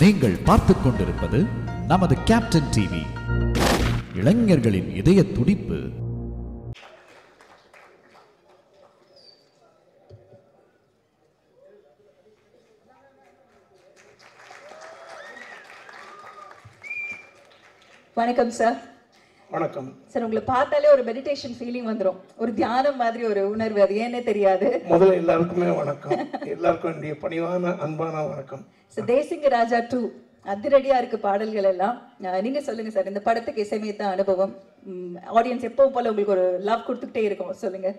நீங்கள் பார்த்துக் கொண்டிருப்பது நமது கேப்டன் டிவி. இளைஞர்களின் இதய துடிப்பு. வணக்கம் சார். வணக்கம் சார், உங்களை பார்த்தாலே ஒரு மெடிடேஷன் ஃபீலிங் வந்துடும், ஒரு தியானம் மாதிரி ஒரு உணர்வு, அது ஏன்னே தெரியாது. முதல்ல எல்லாருக்குமே வணக்கம். எல்லாருக்கும் என்னுடைய பணிவான அன்பான வணக்கம். சார், தேசிங்க ராஜா 2 அதிரடியா இருக்கு பாடல்கள் எல்லாம். நீங்க சொல்லுங்க சார், இந்த படத்துக்கு இசையமைத்த அனுபவம், ஆடியன்ஸ் எப்பவும் போல உங்களுக்கு ஒரு லவ் கொடுத்துக்கிட்டே இருக்கும், சொல்லுங்க.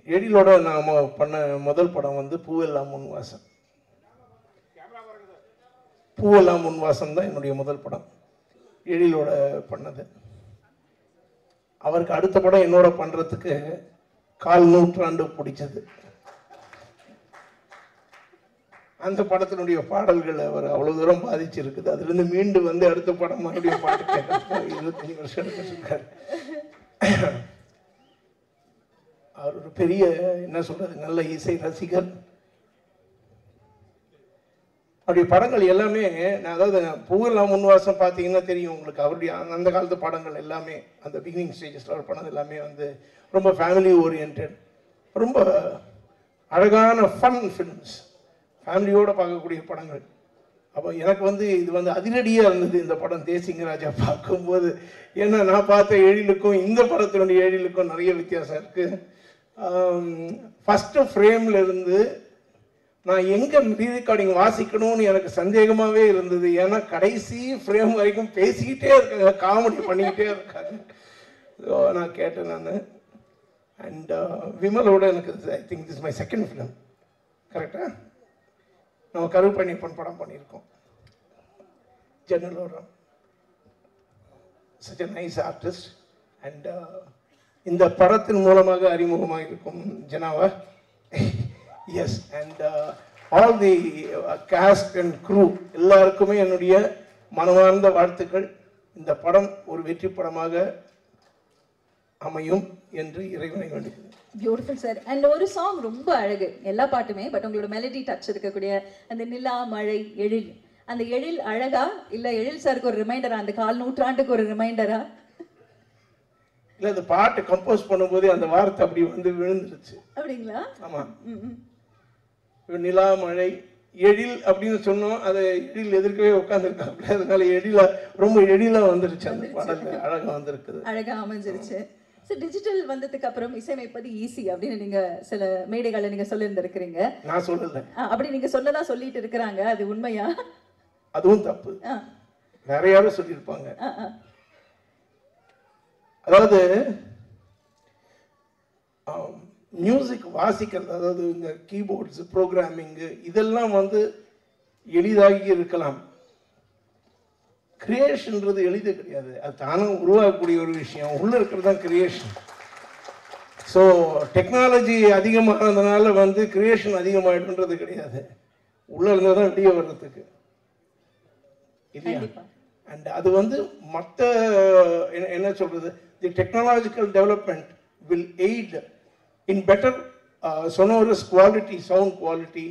எழிலோட நாம பண்ண முதல் படம் வந்து பூவெல்லாம் முன்வாசம். பூவெல்லாம் முன்வாசம் தான் என்னுடைய முதல் படம், எழிலோட பண்ணது. அவருக்கு அடுத்த படம் என்னோட பண்றதுக்கு 1/4 நூற்றாண்டு பிடிச்சது. அந்த படத்தினுடைய பாடல்கள் அவர் அவ்வளவு தூரம் பாதிச்சிருக்குது. அதுல இருந்து மீண்டு வந்து அடுத்த படம் மறுபடியும் பாட்டு கேட்க 25 வருஷம் எடுத்திருக்காரு. அவர் ஒரு பெரிய, என்ன சொல்றது, நல்ல இசை ரசிகர். அவருடைய படங்கள் எல்லாமே, அதாவது பூவெல்லாம் முன்வாசம் பார்த்தீங்கன்னா தெரியும் உங்களுக்கு. அவருடைய அந்த காலத்து படங்கள் எல்லாமே, அந்த பிகினிங் ஸ்டேஜஸில் அவர் பண்ணது எல்லாமே வந்து ரொம்ப ஃபேமிலி ஓரியன்ட், ரொம்ப அழகான ஃபன் ஃபிலிம்ஸ், ஃபேமிலியோடு பார்க்கக்கூடிய படங்கள். அப்போ எனக்கு வந்து இது வந்து அதிரடியாக இருந்தது இந்த படம் தேசிங்க ராஜா பார்க்கும்போது. ஏன்னா நான் பார்த்த எழிலுக்கும் இந்த படத்தினுடைய எழிலுக்கும் நிறைய வித்தியாசம் இருக்குது. ஃபஸ்ட்டு ஃப்ரேமில் இருந்து நான் எங்கே ரீரெக்கார்டிங் வாசிக்கணும்னு எனக்கு சந்தேகமாகவே இருந்தது. ஏன்னா கடைசி ஃப்ரேம் வரைக்கும் பேசிக்கிட்டே இருக்காங்க, காமெடி பண்ணிக்கிட்டே இருக்காங்க. ஸோ நான் கேட்டேன் நான். அண்ட் விமலோட எனக்கு I think this my second film, கரெக்டாக? நம்ம கருப்பண்ணியப்பன் படம் பண்ணியிருக்கோம், ஜன்னலோட. Such a nice artist. And இந்த படத்தின் மூலமாக அறிமுகமாக இருக்கும் ஜனாவா. Yes. And all the cast and crew எல்லாருக்குமே என்னுடைய மனமார்ந்த வாழ்த்துக்கள். இந்த படம் ஒரு வெற்றி படமாக அமையும் என்று இறைவனை வேண்டுகிறேன். Beautiful sir. அண்ட் ஒரு சாங் ரொம்ப அழகு, எல்லா பாட்டுமே, பட் உங்களோட மெலடி டச் இருக்கக்கூடிய அந்த நிலா, மழை, எழில், அந்த எழில் அழகா இல்ல எழில் சாருக்கு ஒரு ரிமைண்டரா, அந்த 1/4 நூற்றாண்டுக்கு ஒரு ரிமைண்டரா? இல்லை, அந்த பாட்டு கம்போஸ் பண்ணும்போதே அந்த வார்த்தை அப்படி வந்து விழுந்துருச்சு. அப்படிங்களா? ஆமாம். நிலா, மழை, எழில் அப்படின்னு சொன்னோம். அதை எழில் எதிர்க்கவே உட்காந்துருக்காப்புல, அதனால எழிலா, ரொம்ப எழிலா வந்துருச்சு அந்த பாடல், அழகா வந்திருக்குது, அழகா அமைஞ்சிருச்சு. சார், டிஜிட்டல் வந்ததுக்கு அப்புறம் இசையமைப்பது ஈஸி அப்படின்னு நீங்க சில மேடைகளை நீங்க சொல்லியிருந்திருக்கிறீங்க. நான் சொல்லல, அப்படி நீங்க சொல்லதா சொல்லிட்டு இருக்கிறாங்க, அது உண்மையா? அதுவும் தப்பு, வேற யாரும் சொல்லியிருப்பாங்க. அதாவது மியூசிக் வாசிக்கிறது, அதாவது இந்த கீபோர்ட்ஸ், ப்ரோக்ராமிங்கு, இதெல்லாம் வந்து எளிதாகி இருக்கலாம். கிரியேஷன்றது எளிது கிடையாது, அது தானே உருவாக்கக்கூடிய ஒரு விஷயம். உள்ள இருக்கிறது தான் கிரியேஷன். ஸோ டெக்னாலஜி அதிகமானதுனால வந்து கிரியேஷன் அதிகமாகிடுன்றது கிடையாது, உள்ள இருந்தால் தான் வெளியே வர்றதுக்கு இல்லையா? அண்ட் அது வந்து மற்ற என்ன சொல்றது, the technological development will aid in better sonorous quality, sound quality,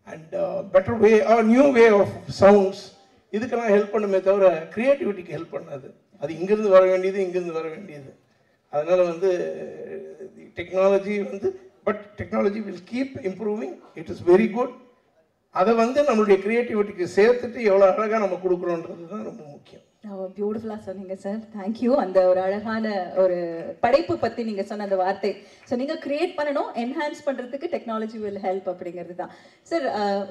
and better way or new way of sounds. இதுக்கெல்லாம் ஹெல்ப் பண்ணுமே தவிர கிரியேட்டிவிட்டிக்கு ஹெல்ப் பண்ணாது. அது இங்கிருந்து வர வேண்டியது, இங்கிருந்து வர வேண்டியது. அதனால வந்து டெக்னாலஜி வந்து, but technology will keep improving, it is very good. அதை வந்து நம்மளுடைய கிரியேட்டிவிட்டிக்கு சேர்த்துட்டு எவ்வளோ அழகாக நம்ம கொடுக்குறோன்றது தான் ரொம்ப முக்கியம். பியூட்டிஃபுல்லா சொன்னீங்க சார், தேங்க்யூ. அந்த ஒரு அழகான ஒரு படைப்பு பத்தி நீங்க சொன்ன அந்த வார்த்தை, ஸோ நீங்க கிரியேட் பண்ணணும், என்ஹான்ஸ் பண்றதுக்கு டெக்னாலஜி வில் ஹெல்ப் அப்படிங்கிறது தான் சார்.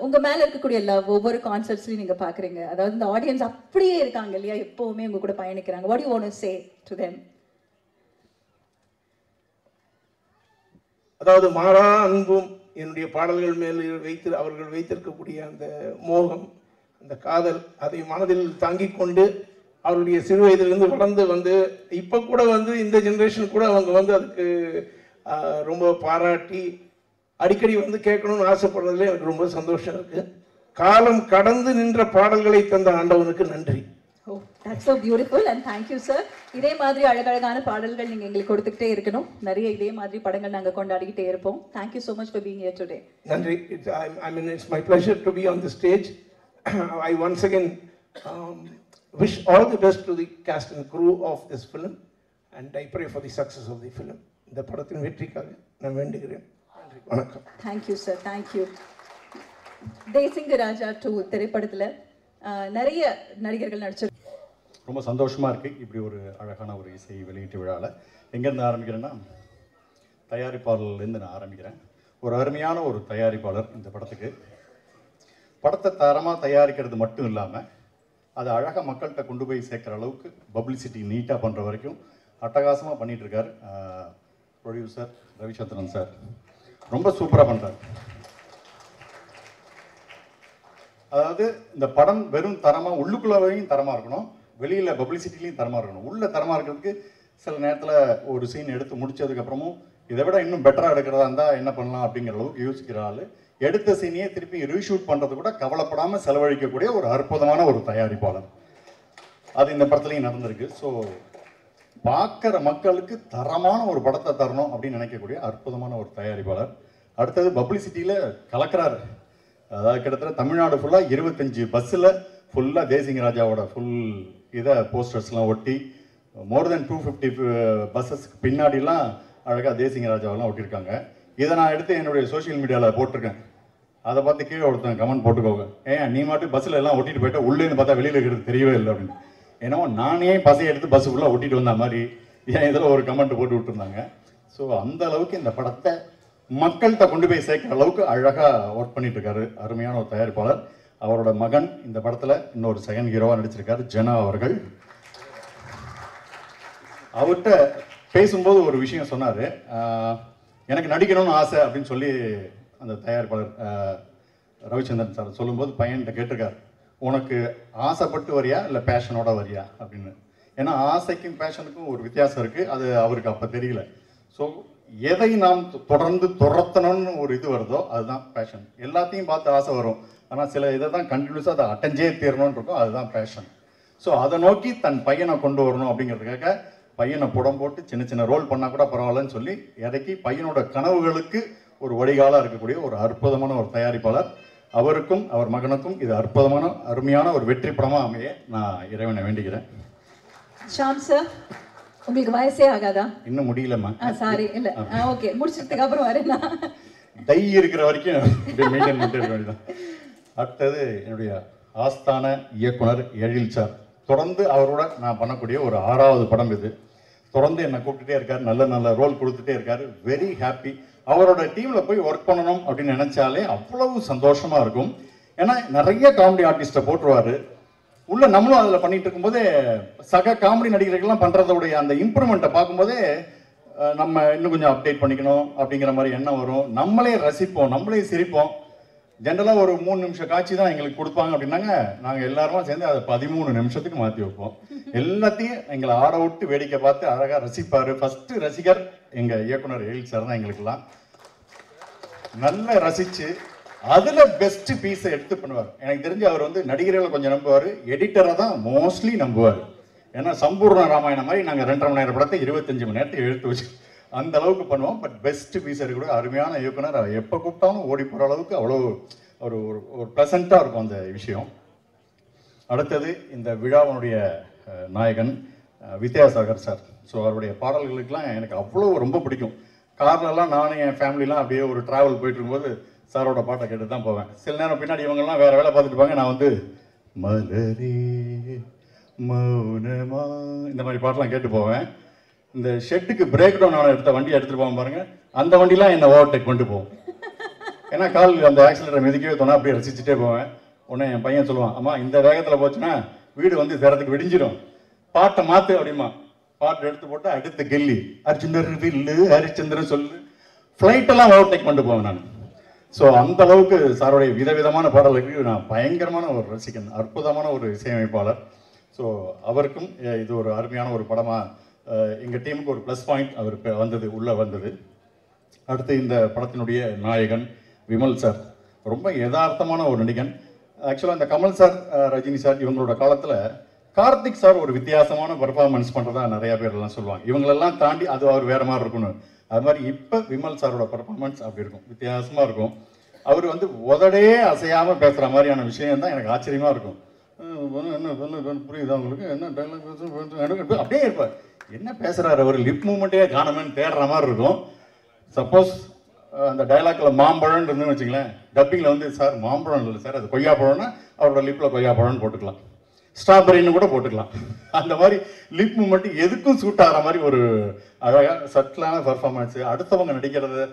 உங்க மேல இருக்கக்கூடிய லவ் ஒவ்வொரு கான்சர்ட்ஸ்லையும் நீங்க பாக்குறீங்க, அதாவது இந்த ஆடியன்ஸ் அப்படியே இருக்காங்க இல்லையா, எப்பவுமே உங்க கூட பயணிக்கிறாங்க. What you want to say to them? அதாவது மாறா அன்பும் என்னுடைய பாடல்கள் மேல் அவர்கள் வைத்திருக்கக்கூடிய அந்த மோகம், அந்த காதல், அதை மனதில் தாங்கிக் கொண்டு அவருடைய சிறு வயதிலிருந்து வளர்ந்து வந்து இப்போ கூட வந்து இந்த ஜென்ரேஷன் கூட அவங்க வந்து அதுக்கு ரொம்ப பாராட்டி அடிக்கடி வந்து கேட்கணும்னு ஆசைப்படுறதுல எனக்கு ரொம்ப சந்தோஷம் இருக்கு. காலம் கடந்து நின்ற பாடல்களை தந்த ஆண்டவனுக்கு நன்றி. Oh, that's so beautiful and thank you sir. இதே மாதிரி அழகழகான பாடல்கள் நீங்க எங்களுக்கு கொடுத்துக்கிட்டே இருக்கணும். நிறைய இதே மாதிரி படங்கள் நாங்க கொண்டாடிக்கிட்டே இருப்போம். Thank you so much for being here today. நன்றி. I mean, it's my pleasure to be on the stage. I once again wish all the best to the cast and crew of this film, and I pray for the success of the film. இந்த படத்தின் வெற்றிக்காக நான் வேண்டுகிறேன். நன்றி, வணக்கம். Thank you sir, thank you. Desinga ராஜா 2 திரைப்படத்துல நிறைய நடிகர்கள் நடிச்சு ரொம்ப சந்தோஷமாக இருக்குது. இப்படி ஒரு அழகான ஒரு இசை வெளியீட்டு விழாவில் எங்கேருந்து ஆரம்பிக்கிறேன்னா, தயாரிப்பாளர்லேருந்து நான் ஆரம்பிக்கிறேன். ஒரு அருமையான ஒரு தயாரிப்பாளர் இந்த படத்துக்கு. படத்தை தரமாக தயாரிக்கிறது மட்டும் இல்லாமல் அதை அழகாக மக்கள்கிட்ட கொண்டு போய் சேர்க்குற அளவுக்கு பப்ளிசிட்டி நீட்டாக பண்ணுற வரைக்கும் அட்டகாசமாக பண்ணிகிட்ருக்கார் ப்ரொடியூசர் ரவிச்சந்திரன் சார். ரொம்ப சூப்பராக பண்ணுறார். அதாவது இந்த படம் வெறும் தரமாக உள்ளுக்குள்ளேயும் தரமாக இருக்கணும், வெளியில் பப்ளிசிட்டிலையும் தரமாக இருக்கணும். உள்ள தரமாக இருக்கிறதுக்கு சில நேரத்தில் ஒரு சீன் எடுத்து முடித்ததுக்கப்புறமும் இதை விட இன்னும் பெட்டராக எடுக்கிறதா இருந்தால் என்ன பண்ணலாம் அப்படிங்கிற அளவுக்கு யோசிக்கிற ஆள், எடுத்த சீனையே திருப்பி ரீஷூட் பண்ணுறது கூட கவலைப்படாமல் செலவழிக்கக்கூடிய ஒரு அற்புதமான ஒரு தயாரிப்பாளர். அது இந்த படத்துலையும் நடந்திருக்கு. ஸோ பார்க்குற மக்களுக்கு தரமான ஒரு படத்தை தரணும் அப்படின்னு நினைக்கக்கூடிய அற்புதமான ஒரு தயாரிப்பாளர். அடுத்தது பப்ளிசிட்டியில் கலக்கிறாரு. அதாவது கிட்டத்தட்ட தமிழ்நாடு ஃபுல்லாக 25 பஸ்ஸில் ஃபுல்லாக தேசிங்க ராஜாவோட ஃபுல் இதை போஸ்டர்ஸ்லாம் ஒட்டி மோர் தென் 250 பஸ்ஸஸ்க்கு பின்னாடிலாம் அழகாக தேசிங்க ராஜாவெல்லாம் ஒட்டியிருக்காங்க. இதை நான் எடுத்து என்னுடைய சோஷியல் மீடியாவில் போட்டிருக்கேன். அதை பார்த்து கீழே ஒருத்தன் கமெண்ட் போட்டுக்கோங்க, நீ மட்டும் பஸ்ஸில் எல்லாம் ஒட்டிட்டு போயிட்டா உள்ளேன்னு பார்த்தா வெளியில் இருக்கிறது தெரியவே இல்லை அப்படின்னு. ஏன்னா நானே பஸ்ஸை எடுத்து பஸ்ஸு ஃபுல்லாக ஒட்டிட்டு வந்த மாதிரி என் இதில் ஒரு கமெண்ட் போட்டு விட்டுருந்தாங்க. ஸோ அந்த அளவுக்கு இந்த படத்தை மக்கள்கிட்ட கொண்டு போய் சேர்க்குற அளவுக்கு அழகாக ஒர்க் பண்ணிட்டு இருக்காரு அருமையான ஒரு தயாரிப்பாளர். அவரோட மகன் இந்த படத்தில் இன்னொரு செகண்ட் ஹீரோவாக நடிச்சிருக்காரு, ஜனா அவர்கள். அவர்கிட்ட பேசும்போது ஒரு விஷயம் சொன்னார், எனக்கு நடிக்கணும்னு ஆசை அப்படின்னு சொல்லி அந்த தயாரிப்பாளர் ரவிச்சந்திரன் சார் சொல்லும்போது பையன்கிட்ட கேட்டிருக்காரு, உனக்கு ஆசைப்பட்டு வரியா இல்லை பேஷனோட வரியா அப்படின்னு. ஏன்னா ஆசைக்கும் பேஷனுக்கும் ஒரு வித்தியாசம் இருக்குது, அது அவருக்கு அப்போ தெரியல. ஸோ எதை நாம் தொடர்ந்து துரத்தணும்னு ஒரு இது வருதோ அதுதான் பேஷன். எல்லாத்தையும் பார்த்து ஆசை வரும், ஆனால் சில இதை தான் கண்டினியூஸாக அதை அட்டெஞ்சே தீரணும்னு இருக்கும், அதுதான் பேஷன். ஸோ அதை நோக்கி தன் பையனை கொண்டு வரணும் அப்படிங்கிறதுக்காக பையனை புடம் போட்டு சின்ன சின்ன ரோல் பண்ணால் கூட பரவாயில்லன்னு சொல்லி இறக்கி பையனோட கனவுகளுக்கு ஒரு வடிகாலாக இருக்கக்கூடிய ஒரு அற்புதமான ஒரு தயாரிப்பாளர். அவருக்கும் அவர் மகனுக்கும் இது அற்புதமான அருமையான ஒரு வெற்றி படமாக அமைய நான் இறைவனை வேண்டிக்கிறேன். ஷாம் சார், உங்களுக்கு வயசே ஆகாதா? இன்னும் முடியலம்மா. சாரி, இல்ல ஓகே, முடிச்சதுக்கு அப்புறம் வரேன். டை இருக்கிற வரைக்கும் மெயின்டைன் பண்ணிட்டு இருக்க வேண்டியதான். அடுத்தது என்னுடைய ஆஸ்தான இயக்குனர் எழில் சார். தொடர்ந்து அவரோட நான் பண்ணக்கூடிய ஒரு 6வது படம் இது. தொடர்ந்து என்னை கூப்பிட்டுட்டே இருக்காரு, நல்ல நல்ல ரோல் கொடுத்துட்டே இருக்காரு. Very happy. அவரோட டீமில் போய் ஒர்க் பண்ணணும் அப்படின்னு நினச்சாலே அவ்வளவு சந்தோஷமாக இருக்கும். ஏன்னா நிறைய காமெடி ஆர்டிஸ்ட்டை போட்டுருவார் உள்ள. நம்மளும் அதில் பண்ணிட்டு இருக்கும்போதே சக காமெடி நடிகர்கள்லாம் பண்ணுறதோடைய அந்த இம்ப்ரூவ்மெண்ட்டை பார்க்கும்போதே நம்ம இன்னும் கொஞ்சம் அப்டேட் பண்ணிக்கணும் அப்படிங்கிற மாதிரி எண்ணம் வரும். நம்மளே ரசிப்போம், நம்மளே சிரிப்போம். ஜென்ரலாக ஒரு 3 நிமிஷம் காட்சி தான் எங்களுக்கு கொடுப்பாங்க அப்படின்னாங்க, நாங்கள் எல்லாருமா சேர்ந்து அதை 13 நிமிஷத்துக்கு மாற்றி வைப்போம். எல்லாத்தையும் எங்களை ஆட விட்டு வேடிக்கை பார்த்து அழகாக ரசிப்பார். ஃபஸ்ட்டு ரசிகர் எங்கள் இயக்குனர் எழில் சார் தான். எங்களுக்கெல்லாம் நல்லா ரசித்து அதில் பெஸ்ட்டு பீஸை எடுத்து பண்ணுவார். எனக்கு தெரிஞ்சு அவர் வந்து நடிகர்களை கொஞ்சம் நம்புவார், எடிட்டரை தான் மோஸ்ட்லி நம்புவார். ஏன்னா சம்பூர்ண ராமாயணம் மாதிரி நாங்கள் 2.5 மணி நேரம் படத்தை 25 மணி நேரத்துக்கு எடுத்து வச்சு அந்த அளவுக்கு பண்ணுவோம். பட் பெஸ்ட் பீஸ் இருக்கக்கூடிய அருமையான இயக்குனர். எப்போ கூப்பிட்டாலும் ஓடி போகிற அளவுக்கு அவ்வளோ ஒரு ஒரு ப்ளசண்ட்டாக இருக்கும் அந்த விஷயம். அடுத்தது இந்த விழாவினுடைய நாயகன் வித்யாசாகர் சார். ஸோ அவருடைய பாடல்களுக்கெல்லாம் எனக்கு அவ்வளோ ரொம்ப பிடிக்கும். கார்லலாம் நானும் என் ஃபேமிலிலாம் அப்படியே ஒரு ட்ராவல் போயிட்டு இருக்கும்போது சாரோட பாட்டை கேட்டு தான் போவேன். சில நேரம் பின்னாடி இவங்கெல்லாம் வேறு வேலை பார்த்துட்டு இருப்பாங்க, நான் வந்து மலரே மௌனமா இந்த மாதிரி பாட்டெலாம் கேட்டு போவேன். இந்த ஷெட்டுக்கு பிரேக் டவுன் ஆன எடுத்த வண்டியை எடுத்துகிட்டு போவோம் பாருங்க, அந்த வண்டிலாம் என்னை ஓவர்டேக் கொண்டு போவோம். ஏன்னா கால் அந்த ஆக்சிலேட்டரை மிதிக்கவே தோணும், அப்படியே ரசிச்சுட்டே போவேன். உடனே என் பையன் சொல்லுவான், அம்மா இந்த வேகத்தில் போச்சுன்னா வீடு வந்து சேரத்துக்கு விடிஞ்சிடும், பாட்டை மாற்று அப்படிமா. பாட்டு எடுத்து போட்டு அடுத்த கெல்லி அர்ஜுனர் வில்லு ஹரிச்சந்திரன் சொல்லு ஃப்ளைட்டெல்லாம் ஓவர்டேக் கொண்டு போவேன் நான். ஸோ அந்த அளவுக்கு சாருடைய விதவிதமான பாடலுக்கு நான் பயங்கரமான ஒரு ரசிகன், அற்புதமான ஒரு இசையமைப்பாளர். ஸோ அவருக்கும் இது ஒரு அருமையான ஒரு படமாக எங்கள் டீமுக்கு ஒரு ப்ளஸ் பாயிண்ட் அவர் வந்தது, உள்ளே வந்தது. அடுத்து இந்த படத்தினுடைய நாயகன் விமல் சார். ரொம்ப யதார்த்தமான ஒரு நடிகன். ஆக்சுவலாக இந்த கமல் சார், ரஜினி சார் இவங்களோட காலத்தில் கார்த்திக் சார் ஒரு வித்தியாசமான பர்ஃபார்மன்ஸ் பண்ணுறதா நிறைய பேர் எல்லாம் சொல்லுவாங்க. இவங்களெல்லாம் தாண்டி அது அவர் வேறு மாதிரி இருக்கணும். அது மாதிரி இப்போ விமல் சாரோட பர்ஃபார்மன்ஸ் அப்படி இருக்கும், வித்தியாசமாக இருக்கும். அவர் வந்து உதடே அசையாமல் பேசுகிற மாதிரியான விஷயம் தான் எனக்கு ஆச்சரியமாக இருக்கும். என்ன புரியுதா உங்களுக்கு, என்ன டைலாக் அப்படியே இருப்பார். என்ன பேசுகிறாரு அவர், லிப் மூமெண்ட்டே காணமேன்னு தேடுற மாதிரி இருக்கும். சப்போஸ் அந்த டைலாக்கில் மாம்பழம் இருந்துன்னு வச்சுங்களேன், டப்பிங்கில் வந்து சார் மாம்பழம் இல்லை சார், அது கொய்யாப்பழம்னா அவரோட லிப்பில் கொய்யாப்பழம்னு போட்டுக்கலாம், ஸ்ட்ராபெரின்னு கூட போட்டுக்கலாம். அந்த மாதிரி லிப் மூமெண்ட் எதுக்கும் சூட் ஆகிற மாதிரி ஒரு அழகாக சட்டிலான பர்ஃபார்மன்ஸு. அடுத்தவங்க நடிக்கிறது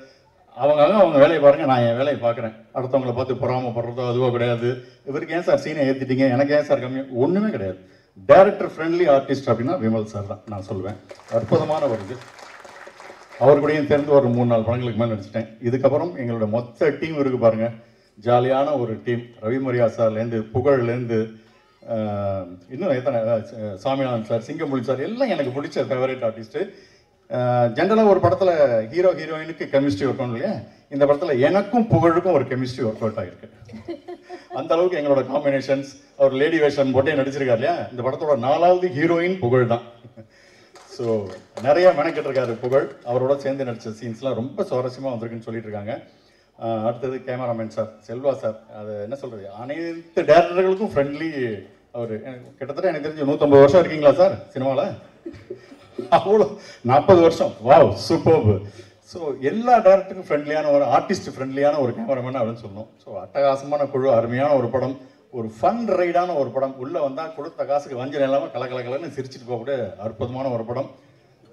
அவங்க வேலையை பாருங்கள், நான் என் வேலையை பார்க்குறேன். அடுத்தவங்களை பார்த்து பொறாமப்படுறதோ அதுவோ கிடையாது. இவருக்கு ஏன் சார் சீனை ஏற்றிட்டீங்க, எனக்கு ஏன் சார் கம்மி, ஒன்றுமே கிடையாது. டைரக்டர் ஃப்ரெண்ட்லி ஆர்டிஸ்ட் அப்படின்னா விமல் சார் தான் நான் சொல்லுவேன். அற்புதமான ஒரு இது. அவர் கூடயும் சேர்ந்து ஒரு 3-4 படங்களுக்கு மேலே நடிச்சிட்டேன். இதுக்கப்புறம் எங்களோட மொத்த டீம் இருக்குது பாருங்கள், ஜாலியான ஒரு டீம். ரவி மரியா சார்லேருந்து, புகழ்லேருந்து, இன்னும் எத்தனை, சாமிநாதன் சார், சிங்கமொழி சார், எல்லாம் எனக்கு பிடிச்ச ஃபேவரட் ஆர்டிஸ்ட்டு. ஜென்ரலாக ஒரு படத்தில் ஹீரோ ஹீரோயினுக்கு கெமிஸ்ட்ரி ஒர்க் ஆகும் இல்லையா, இந்த படத்தில் எனக்கும் புகழுக்கும் ஒரு கெமிஸ்ட்ரி ஒர்க் அவுட் ஆகிருக்கு. அந்த அளவுக்கு எங்களோட காம்பினேஷன்ஸ். அவர் லேடி வேஷன் போட்டே நடிச்சிருக்காரு இல்லையா, இந்த படத்தோட 4வது ஹீரோயின் புகழ் தான். ஸோ நிறைய மெனக்கிட்டிருக்காரு புகழ். அவரோட சேர்ந்து நடித்த சீன்ஸ்லாம் ரொம்ப சுவாரஸ்யமாக வந்திருக்குன்னு சொல்லிட்டு இருக்காங்க. அடுத்தது கேமராமேன் சார், செல்வா சார். அது என்ன சொல்கிறது, அனைத்து டேரக்டர்களுக்கும் ஃப்ரெண்ட்லி. அவர் கிட்டத்தட்ட எனக்கு தெரிஞ்சு 150 வருஷம் இருக்கீங்களா சார் சினிமாவில்? அவ்வளோ 40 வருஷம். Wow, superb. ஸோ எல்லா டேரக்டருக்கும் ஃப்ரெண்ட்லியான ஒரு ஆர்டிஸ்ட், ஃப்ரெண்ட்லியான ஒரு கேமராமேன் அப்படின்னு சொல்லணும். ஸோ அட்டகாசமான குழு, அருமையான ஒரு படம், ஒரு ஃபன் ரைடான ஒரு படம். உள்ளே வந்தால் கொடுத்த காசுக்கு வஞ்சனை இல்லாமல் கலகலன்னு சிரிச்சுட்டு போகக்கூடிய அற்புதமான ஒரு படம்.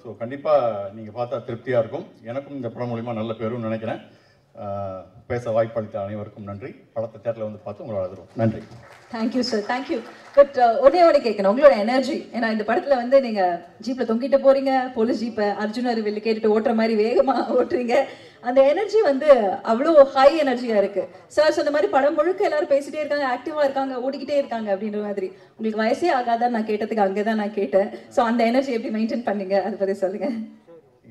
ஸோ கண்டிப்பாக நீங்கள் பார்த்தா திருப்தியாக இருக்கும். எனக்கும் இந்த படம் மூலிமா நல்ல பேருன்னு நினைக்கிறேன். பேச வாய்ப்பளித்த அனைவருக்கும் நன்றி. படத்தை தேட்டரில் வந்து பார்த்து உங்களோட ஆதரவு. நன்றி. Thank you sir, thank you. பட் ஒன்னே கேட்கணும், உங்களோட எனர்ஜி. ஏன்னா இந்த படத்தில் வந்து நீங்கள் ஜீப்பில் தொங்கிட்டு போகிறீங்க, போலீஸ் ஜீப்பை அர்ஜுன் அறிவியல் கேட்டுட்டு ஓட்டுற மாதிரி வேகமாக ஓட்டுறீங்க. அந்த எனர்ஜி வந்து அவ்வளோ ஹை எனர்ஜியாக இருக்குது. சார் சொன்ன மாதிரி படம் முழுக்க எல்லாரும் பேசிகிட்டே இருக்காங்க, ஆக்டிவாக இருக்காங்க, ஓடிக்கிட்டே இருக்காங்க அப்படின்ற மாதிரி. உங்களுக்கு வயசே ஆகாதான் நான் கேட்டதுக்கு அங்கே தான் நான் கேட்டேன். ஸோ அந்த எனர்ஜி எப்படி மெயின்டைன் பண்ணீங்க, அதை பற்றி சொல்லுங்கள்.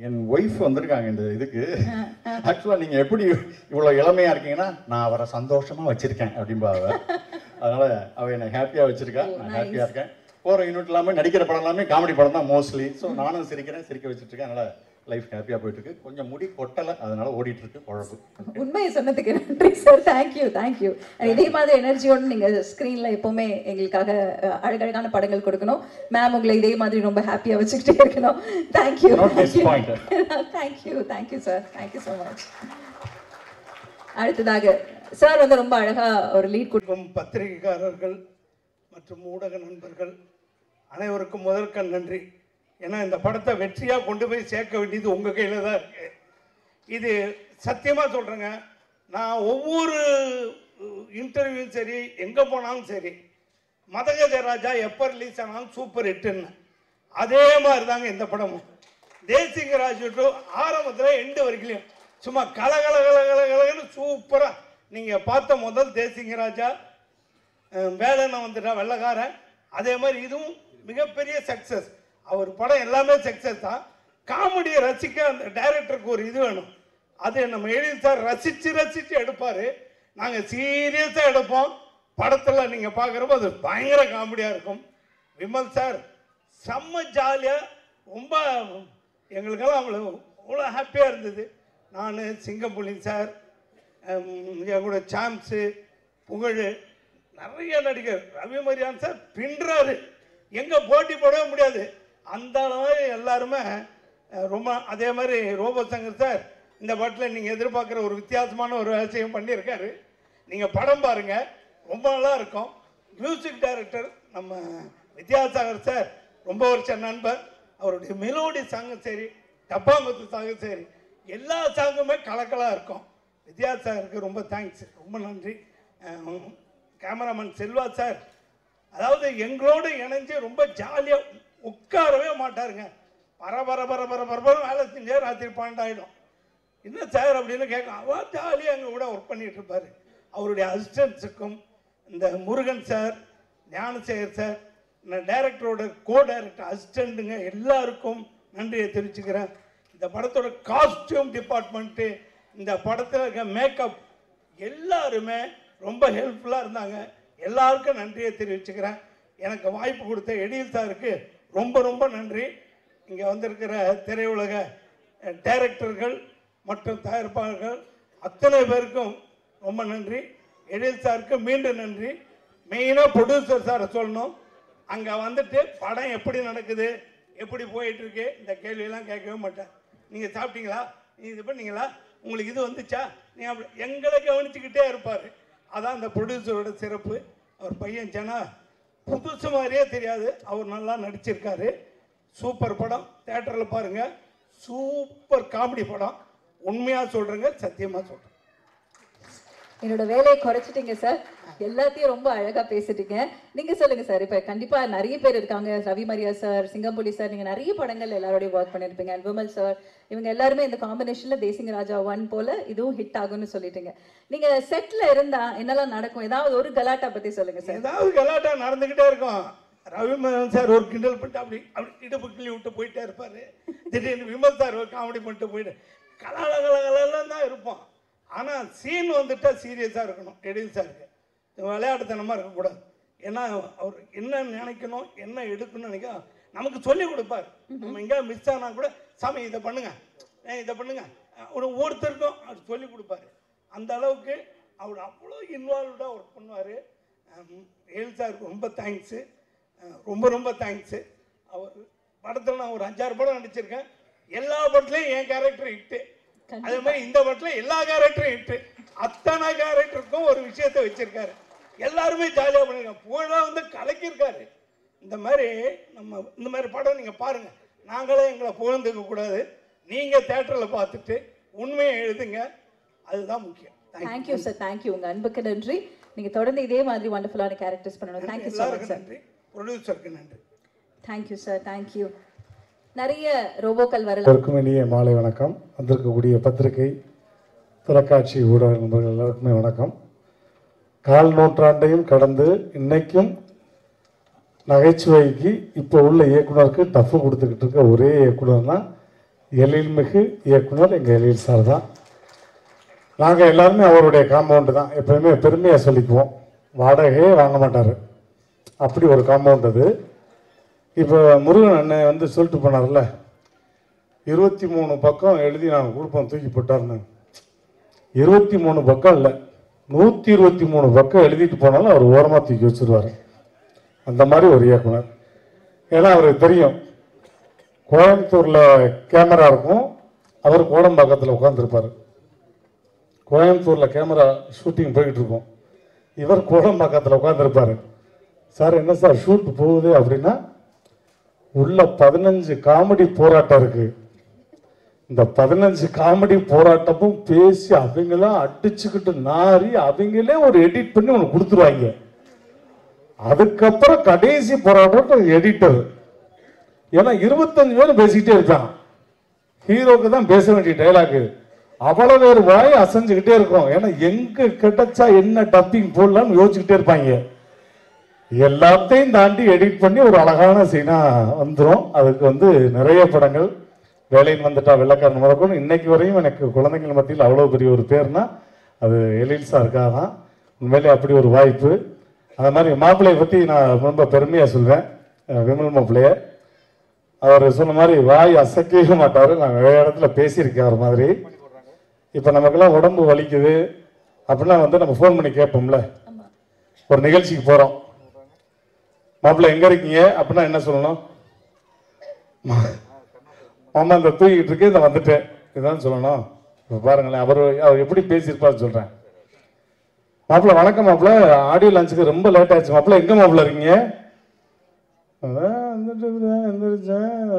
என் ஒய்ஃப் வந்திருக்காங்க இந்த இதுக்கு. ஆக்சுவலாக நீங்கள் எப்படி இவ்வளோ இளமையாக இருக்கீங்கன்னா, நான் அவரை சந்தோஷமாக வச்சுருக்கேன் அப்படின்பாவ. அதனால் அவள் என்னை ஹாப்பியாக வச்சுருக்கா, நான் ஹாப்பியாக இருக்கேன். போகிற யூனிட் எல்லாமே நடிக்கிற படம் எல்லாமே காமெடி படம் தான் மோஸ்ட்லி. ஸோ நானும் சிரிக்கிறேன், சிரிக்க வச்சுட்ருக்கேன். அதனால் லைஃப் ஹாப்பியாக போயிட்டுருக்கு. கொஞ்சம் முடி கொட்டலை, அதனால் ஓடிட்டுருக்கு குழப்பு. உண்மையை சொன்னதுக்கு நன்றி சார், தேங்க்யூ தேங்க்யூ. இதே மாதிரி எனர்ஜியோடு நீங்கள் ஸ்க்ரீனில் எப்போவுமே எங்களுக்காக அழகழகான படங்கள் கொடுக்கணும். மேம் உங்களை இதே மாதிரி ரொம்ப ஹாப்பியாக வச்சுக்கிட்டே இருக்கணும். Thank you thank you thank you sir, thank you so much. அடுத்ததாக சார் வந்து ரொம்ப அழகாக ஒரு லீட் கொடுக்கும். பத்திரிகைக்காரர்கள் மற்றும் ஊடக நண்பர்கள் அனைவருக்கும் முதற்க நன்றி. ஏன்னா இந்த படத்தை வெற்றியாக கொண்டு போய் சேர்க்க வேண்டியது உங்கள் கையில் தான் இருக்குது. இது சத்தியமாக சொல்கிறேங்க, நான் ஒவ்வொரு இன்டர்வியூவும் சரி, எங்கே போனாலும் சரி, மதகஜ ராஜா எப்போ ரிலீஸ் ஆனாலும் சூப்பர் ஹிட்டுன்னு. அதே மாதிரி தாங்க இந்த படமும். தேசிங்கராஜ் டு ஆரம்பத்தில் எண்டு வரைக்கும் சும்மா கலகலகலகலகலன்னு சூப்பராக. நீங்கள் பார்த்த முதல் தேசிங்கராஜா, வேலைன்னு வந்துட்டா வெள்ளக்காரன், அதே மாதிரி இதுவும் மிகப்பெரிய சக்ஸஸ். அவர் படம் எல்லாமே சக்ஸஸ் தான். காமெடியை ரசிக்க அந்த டைரக்டருக்கு ஒரு இது வேணும். அது நம்ம எழில் சார் ரசித்து எடுப்பார். நாங்கள் சீரியஸாக எடுப்போம். படத்தில் நீங்கள் பார்க்குறப்போ அது பயங்கர காமெடியாக இருக்கும். விமல் சார் செம்ம ஜாலியாக, ரொம்ப எங்களுக்கெல்லாம் அவ்வளோ ஹாப்பியாக இருந்தது. நான், சிங்கம்புலி சார், என் கூட சாம்ஸு, புகழ், நிறைய நடிகர், ரவி மரியான் சார் பின்றாரு. எங்கே போட்டி போடவே முடியாது அந்த அளவு எல்லாருமே ரொம்ப. அதே மாதிரி ரோபோ சங்கர் சார் இந்த படத்தில் நீங்கள் எதிர்பார்க்குற ஒரு வித்தியாசமான ஒரு விஷயம் பண்ணியிருக்காரு. நீங்கள் படம் பாருங்கள், ரொம்ப நல்லா இருக்கும். மியூசிக் டைரக்டர் நம்ம வித்யாசாகர் சார் ரொம்ப வருஷ நண்பர். அவருடைய மெலோடி சாங்கும் சரி, டப்பாங்குத்து சாங்கும் சரி, எல்லா சாங்குமே கலக்கலாக இருக்கும். வித்யாசாகருக்கு ரொம்ப தேங்க்ஸ், ரொம்ப நன்றி. கேமராமேன் செல்வா சார், அதாவது எங்களோடு இணைஞ்சு ரொம்ப ஜாலியாக உட்காரவே மாட்டாருங்க. பரபர வேலை செஞ்சே ராத்திரி 12 ஆகிடும். என்ன சார் அப்படின்னு கேட்கும். அவர் ஜாலியாக எங்கள் கூட ஒர்க் பண்ணிகிட்டு இருப்பார். அவருடைய அசிஸ்டன்ஸுக்கும், இந்த முருகன் சார், ஞானசேகர் சார், டைரக்டரோட கோ டைரக்டர் அசிஸ்டண்ட்டுங்க, எல்லாருக்கும் நன்றியை தெரிவிச்சுக்கிறேன். இந்த படத்தோட காஸ்டியூம் டிபார்ட்மெண்ட்டு, இந்த படத்தில் இருக்க மேக்கப், எல்லாருமே ரொம்ப ஹெல்ப்ஃபுல்லாக இருந்தாங்க. எல்லாருக்கும் நன்றியை தெரிவிச்சுக்கிறேன். எனக்கு வாய்ப்பு கொடுத்த எடில் சாருக்கு ரொம்ப ரொம்ப நன்றி. இங்கே வந்திருக்கிற திரையுலக டைரக்டர்கள் மற்றும் தயாரிப்பாளர்கள் அத்தனை பேருக்கும் ரொம்ப நன்றி. எடில் சாருக்கு மீண்டும் நன்றி. மெயினாக ப்ரொடியூசர் சாரை சொல்லணும். அங்கே வந்துட்டு படம் எப்படி நடக்குது, எப்படி போயிட்டுருக்கு, இந்த கேள்வியெல்லாம் கேட்கவே மாட்டேன். நீங்கள் சாப்பிட்டீங்களா, நீ இது பண்ணீங்களா, உங்களுக்கு இது வந்துச்சா, நீங்கள் அப்படி எங்களை கவனிச்சுக்கிட்டே இருப்பார். அதான் அந்த ப்ரொடியூசரோட சிறப்பு. அவர் பையன் ஜனா புதுசு மாதிரியே தெரியாது, அவர் நல்லா நடிச்சிருக்காரு. சூப்பர் படம், தேட்டரில் பாருங்கள். சூப்பர் காமெடி படம். உண்மையாக சொல்கிறேங்க, சத்தியமாக சொல்கிறேன். என்னோட வேலையை குறைச்சிட்டீங்க சார், எல்லாத்தையும் ரொம்ப அழகா பேசிட்டீங்க. நீங்க சொல்லுங்க சார். இப்ப கண்டிப்பா நிறைய பேர் இருக்காங்க, ரவி மரியா சார், சிங்கம்புலி சார், நீங்க நிறைய படங்கள் எல்லாரோடையும் ஒர்க் பண்ணிருப்பீங்க. அண்ட் விமல் சார், இவங்க எல்லாருமே இந்த காம்பினேஷன்ல தேசிங்க ராஜா 1 போல இதுவும் ஹிட் ஆகும்னு சொல்லிட்டீங்க. நீங்க செட்ல இருந்தா என்னெல்லாம் நடக்கும்? ஏதாவது ஒரு கலாட்டா பத்தி சொல்லுங்க சார். ஏதாவது கலாட்டா நடந்துகிட்டே இருக்கும். ரவிமோகன் சார் ஒரு கிண்டல் பண்ணிட்டு அப்படி இடுப்பு கிள்ளி விட்டு போயிட்டே இருப்பாரு. திடீர்னு விமல் சார் ஒரு காமெடி பண்ணிட்டு போயிட்டு கலாலகலாம் தான் இருப்போம். ஆனால் சீன் வந்துட்டா சீரியஸாக இருக்கணும். எடில் சாருக்கு விளையாட்டுத்தனமாக இருக்கக்கூடாது. ஏன்னா அவர் என்ன நினைக்கணும், என்ன எடுக்கணும்னு நினைக்க நமக்கு சொல்லிக் கொடுப்பார். நம்ம எங்கே மிஸ் ஆனால் கூட சாமி இதை பண்ணுங்க, இதை பண்ணுங்க, ஒவ்வொருத்தருக்கும் அவர் சொல்லிக் கொடுப்பாரு. அந்த அளவுக்கு அவர் அவ்வளோ இன்வால்வ்டாக ஒர்க் பண்ணுவார். எடில் சாருக்கு ரொம்ப தேங்க்ஸு, ரொம்ப ரொம்ப தேங்க்ஸு. அவர் படத்தில் நான் ஒரு 5-6 படம் நடிச்சிருக்கேன். எல்லா படத்துலையும் என் கேரக்டர் ஹிட்டு. அதே மாதிரி இந்த படத்தில் எல்லா கேரக்டரும் ஹிட்டு. அத்தனை கேரக்டருக்கும் ஒரு விஷயத்தை வச்சிருக்காரு. எல்லாருமே ஜாலியாக பண்ணிருக்காங்க. புகழாக வந்து கலக்கியிருக்காரு. இந்த மாதிரி படம் நீங்கள் பாருங்கள். நாங்களே எங்களை புகழ்ந்துக்க கூடாது. நீங்கள் தேட்டரில் பார்த்துட்டு உண்மையை எழுதுங்க, அதுதான் முக்கியம். Thank you sir, thank you. உங்கள் அன்புக்கு நன்றி. நீங்கள் தொடர்ந்து இதே மாதிரி வண்டர்ஃபுல்லான கேரக்டர்ஸ் பண்ணணும். Thank you sir. நன்றி. ப்ரொடியூசருக்கு நன்றி. Thank you sir, thank you. நிறைய ரோபோக்கள் வரலாம். எல்லாருக்கும் இனிய மாலை வணக்கம். வந்திருக்கக்கூடிய பத்திரிகை, தொலைக்காட்சி ஊடக நண்பர்கள் எல்லாருக்குமே வணக்கம். 1/4 நூற்றாண்டையும் கடந்து இன்னைக்கும் நகைச்சுவைக்கு இப்போ உள்ள இயக்குனருக்கு டஃப் கொடுத்துக்கிட்டு இருக்க ஒரே இயக்குனர்னா எழில்மிகு இயக்குனர் எங்கள் எழில் சார் தான். நாங்கள் எல்லாருமே அவருடைய காம்பவுண்டு தான். எப்போயுமே பெருமையாக சொல்லிக்குவோம். வாடகையே வாங்க மாட்டார், அப்படி ஒரு காம்பவுண்ட் அது. இப்போ முருகன் அண்ணன் வந்து சொல்லிட்டு போனார்ல, 23 பக்கம் எழுதி நாங்கள் கொடுப்போம் தூக்கி போட்டார்னு. 23 பக்கம் இல்லை, 123 பக்கம் எழுதிட்டு போனாலும் அவர் ஓரமாக தூக்கி வச்சுருவார். அந்த மாதிரி ஒரு இயக்குனர். ஏன்னா அவருக்கு தெரியும், கோயம்புத்தூரில் கேமரா இருக்கும், அவர் கோடம்பாக்கத்தில் உட்காந்துருப்பார். கோயம்புத்தூரில் கேமரா ஷூட்டிங் போய்கிட்டு இருக்கும், இவர் கோடம்பாக்கத்தில் உட்காந்துருப்பார். சார் என்ன சார் ஷூட் போகுது அப்படின்னா, உள்ள 15 காமெடி போராட்டம் இருக்கு. இந்த 15 காமெடி போராட்டமும் பேசி அவங்களாம் அடிச்சுக்கிட்டு நாரி அவங்களே ஒரு எடிட் பண்ணி உனக்கு கொடுத்துருவாங்க. அதுக்கப்புறம் கடைசி போராட்டம் எடிட்டர். ஏன்னா 25 பேர் பேசிக்கிட்டே இருக்கான். ஹீரோக்கு தான் பேச வேண்டிய டைலாக், அவ்வளவு பேர் வாய் அசைஞ்சுக்கிட்டே இருக்கும். ஏன்னா எங்க கிடைச்சா என்ன டப்பிங் போடலாம்னு யோசிச்சுக்கிட்டே இருப்பாங்க. எல்லாத்தையும் தாண்டி எடிட் பண்ணி ஒரு அழகான சீனா வந்துடும். அதுக்கு வந்து நிறைய படங்கள், வேலைன்னு வந்துட்டா வெள்ளக்காரன் முதற்கொண்டு இன்னைக்கு வரையும் எனக்கு குழந்தைகள் மத்தியில் அவ்வளோ பெரிய ஒரு பேர்னா அது எழில் சாருக்காக தான். உண்மையிலே அப்படி ஒரு வாய்ப்பு. அது மாதிரி மாப்பிள்ளையை பற்றி நான் ரொம்ப பெருமையாக சொல்வேன். விமல் மாப்பிள்ளைய அவர் சொன்ன மாதிரி வாய் அசைக்கவே மாட்டார். நான் நிறைய இடத்துல பேசியிருக்கேன் அவர் மாதிரி. இப்போ நமக்கெல்லாம் உடம்பு வலிக்குது அப்படின்னா வந்து நம்ம ஃபோன் பண்ணி கேட்போம்ல, ஒரு நிகழ்ச்சிக்கு போகிறோம், மாப்பிள்ளை எங்கே இருக்கீங்க அப்படின்னா என்ன சொல்லணும்? மாமா இந்த தூக்கிட்டு இருக்கு, இந்த வந்துட்டேன், இதுதான் சொல்லணும். இப்போ பாருங்களேன், அவர் எப்படி பேசியிருப்பாரு சொல்கிறேன். மாப்பிள்ளை வணக்கம் மாப்பிள்ளை, ஆடியோ லான்ச்சுக்கு ரொம்ப லேட் ஆயிடுச்சு மாப்பிள்ளை, எங்கே மாப்பிள்ளை இருக்கீங்க? எந்திரிச்சேன்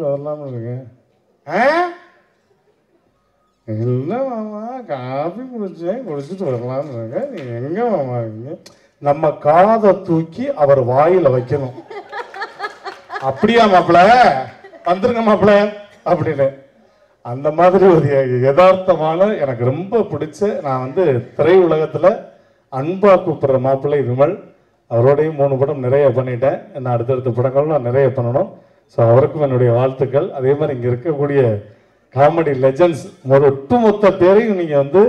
வரலாம்னு இருக்கேன். இல்லை மாமா காஃபி குடிச்சிட்டு வரலாம்னு இருக்கேன், நீங்க எங்க மாமா இருக்கீங்க? நம்ம காதை தூக்கி அவர் வாயில வைக்கணும். அப்படியா மாப்பிள்ள, வந்துருங்க மாப்பிள்ள அப்படின்னு. அந்த மாதிரி ஒரு யதார்த்தமான எனக்கு ரொம்ப பிடிச்ச, நான் வந்து திரையுலகத்துல அன்பா கூப்பிடுற மாப்பிள்ளை விமல். அவரோடையும் 3 படம் நிறைய பண்ணிட்டேன். நான் அடுத்தடுத்த படங்களும் நான் நிறைய பண்ணணும். ஸோ அவருக்கும் என்னுடைய வாழ்த்துக்கள். அதே மாதிரி இங்கே இருக்கக்கூடிய காமெடி லெஜண்ட்ஸ் ஒட்டுமொத்த பேரையும் நீங்கள் வந்து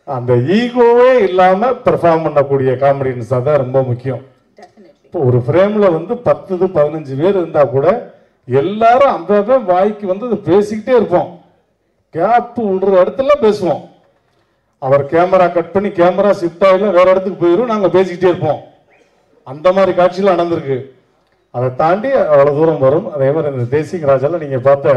அந்த ஈகோவே இல்லாமல் பெர்ஃபார்ம் பண்ணக்கூடிய காமெடியன்ஸாக தான் ரொம்ப முக்கியம். ஒரு ஃப்ரேமில் வந்து 10-15 பேர் இருந்தால் கூட எல்லாரும் அந்த வாய்க்கு வந்து அதை பேசிக்கிட்டே இருப்போம். கேப்பு விடுற இடத்துல பேசுவோம். அவர் கேமரா கட் பண்ணி கேமரா ஷிஃப்ட் ஆகல வேற இடத்துக்கு போயிடும், நாங்கள் பேசிக்கிட்டே இருப்போம். அந்த மாதிரி காட்சியில் நடந்திருக்கு. அதை தாண்டி அவ்வளோ தூரம் வரும். அதே மாதிரி இந்த தேசிங் ராஜாவில் நீங்கள் பார்த்த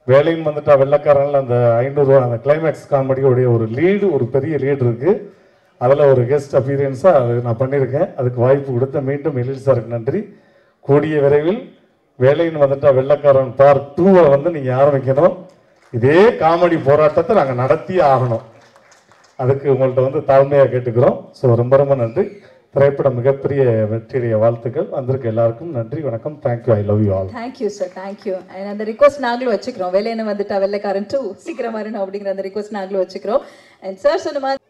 வேலைன்னு வந்துட்டா வெள்ளக்காரனில் அந்த 500 அந்த கிளைமேக்ஸ் காமெடியோடைய ஒரு லீடு, ஒரு பெரிய லீடு இருக்குது. அதில் ஒரு கெஸ்ட் அப்பியரன்ஸாக அது நான் பண்ணியிருக்கேன். அதுக்கு வாய்ப்பு கொடுத்த மீண்டும் எழில் சாருக்கு நன்றி. கூடிய விரைவில் வேலைன்னு வந்துட்டா வெள்ளக்காரன் பார்ட் 2 வந்து நீங்கள் ஆரம்பிக்கணும். இதே காமெடி போராட்டத்தை நாங்கள் நடத்தியே ஆகணும். அதுக்கு உங்கள்கிட்ட வந்து தாழ்மையாக கேட்டுக்கிறோம். ஸோ ரொம்ப ரொம்ப நன்றி. திரைப்படம் மிகப்பெரிய வெற்றியுடைய வாழ்த்துக்கள். வந்திருக்க எல்லாருக்கும் நன்றி, வணக்கம். Thank you. I love you all. Thank you sir, thank you. And அந்த ரிக்வஸ்ட் நாங்களும் வச்சுக்கிறோம். வேலைன்னு வந்துட்டா வெள்ளைக்காரன் 2 சீக்கிரம் வரணும் அப்படிங்கிற அந்த ரிக்வஸ்ட் நாங்களும் வச்சுக்கிறோம். அண்ட் சார் சொன்ன மாதிரி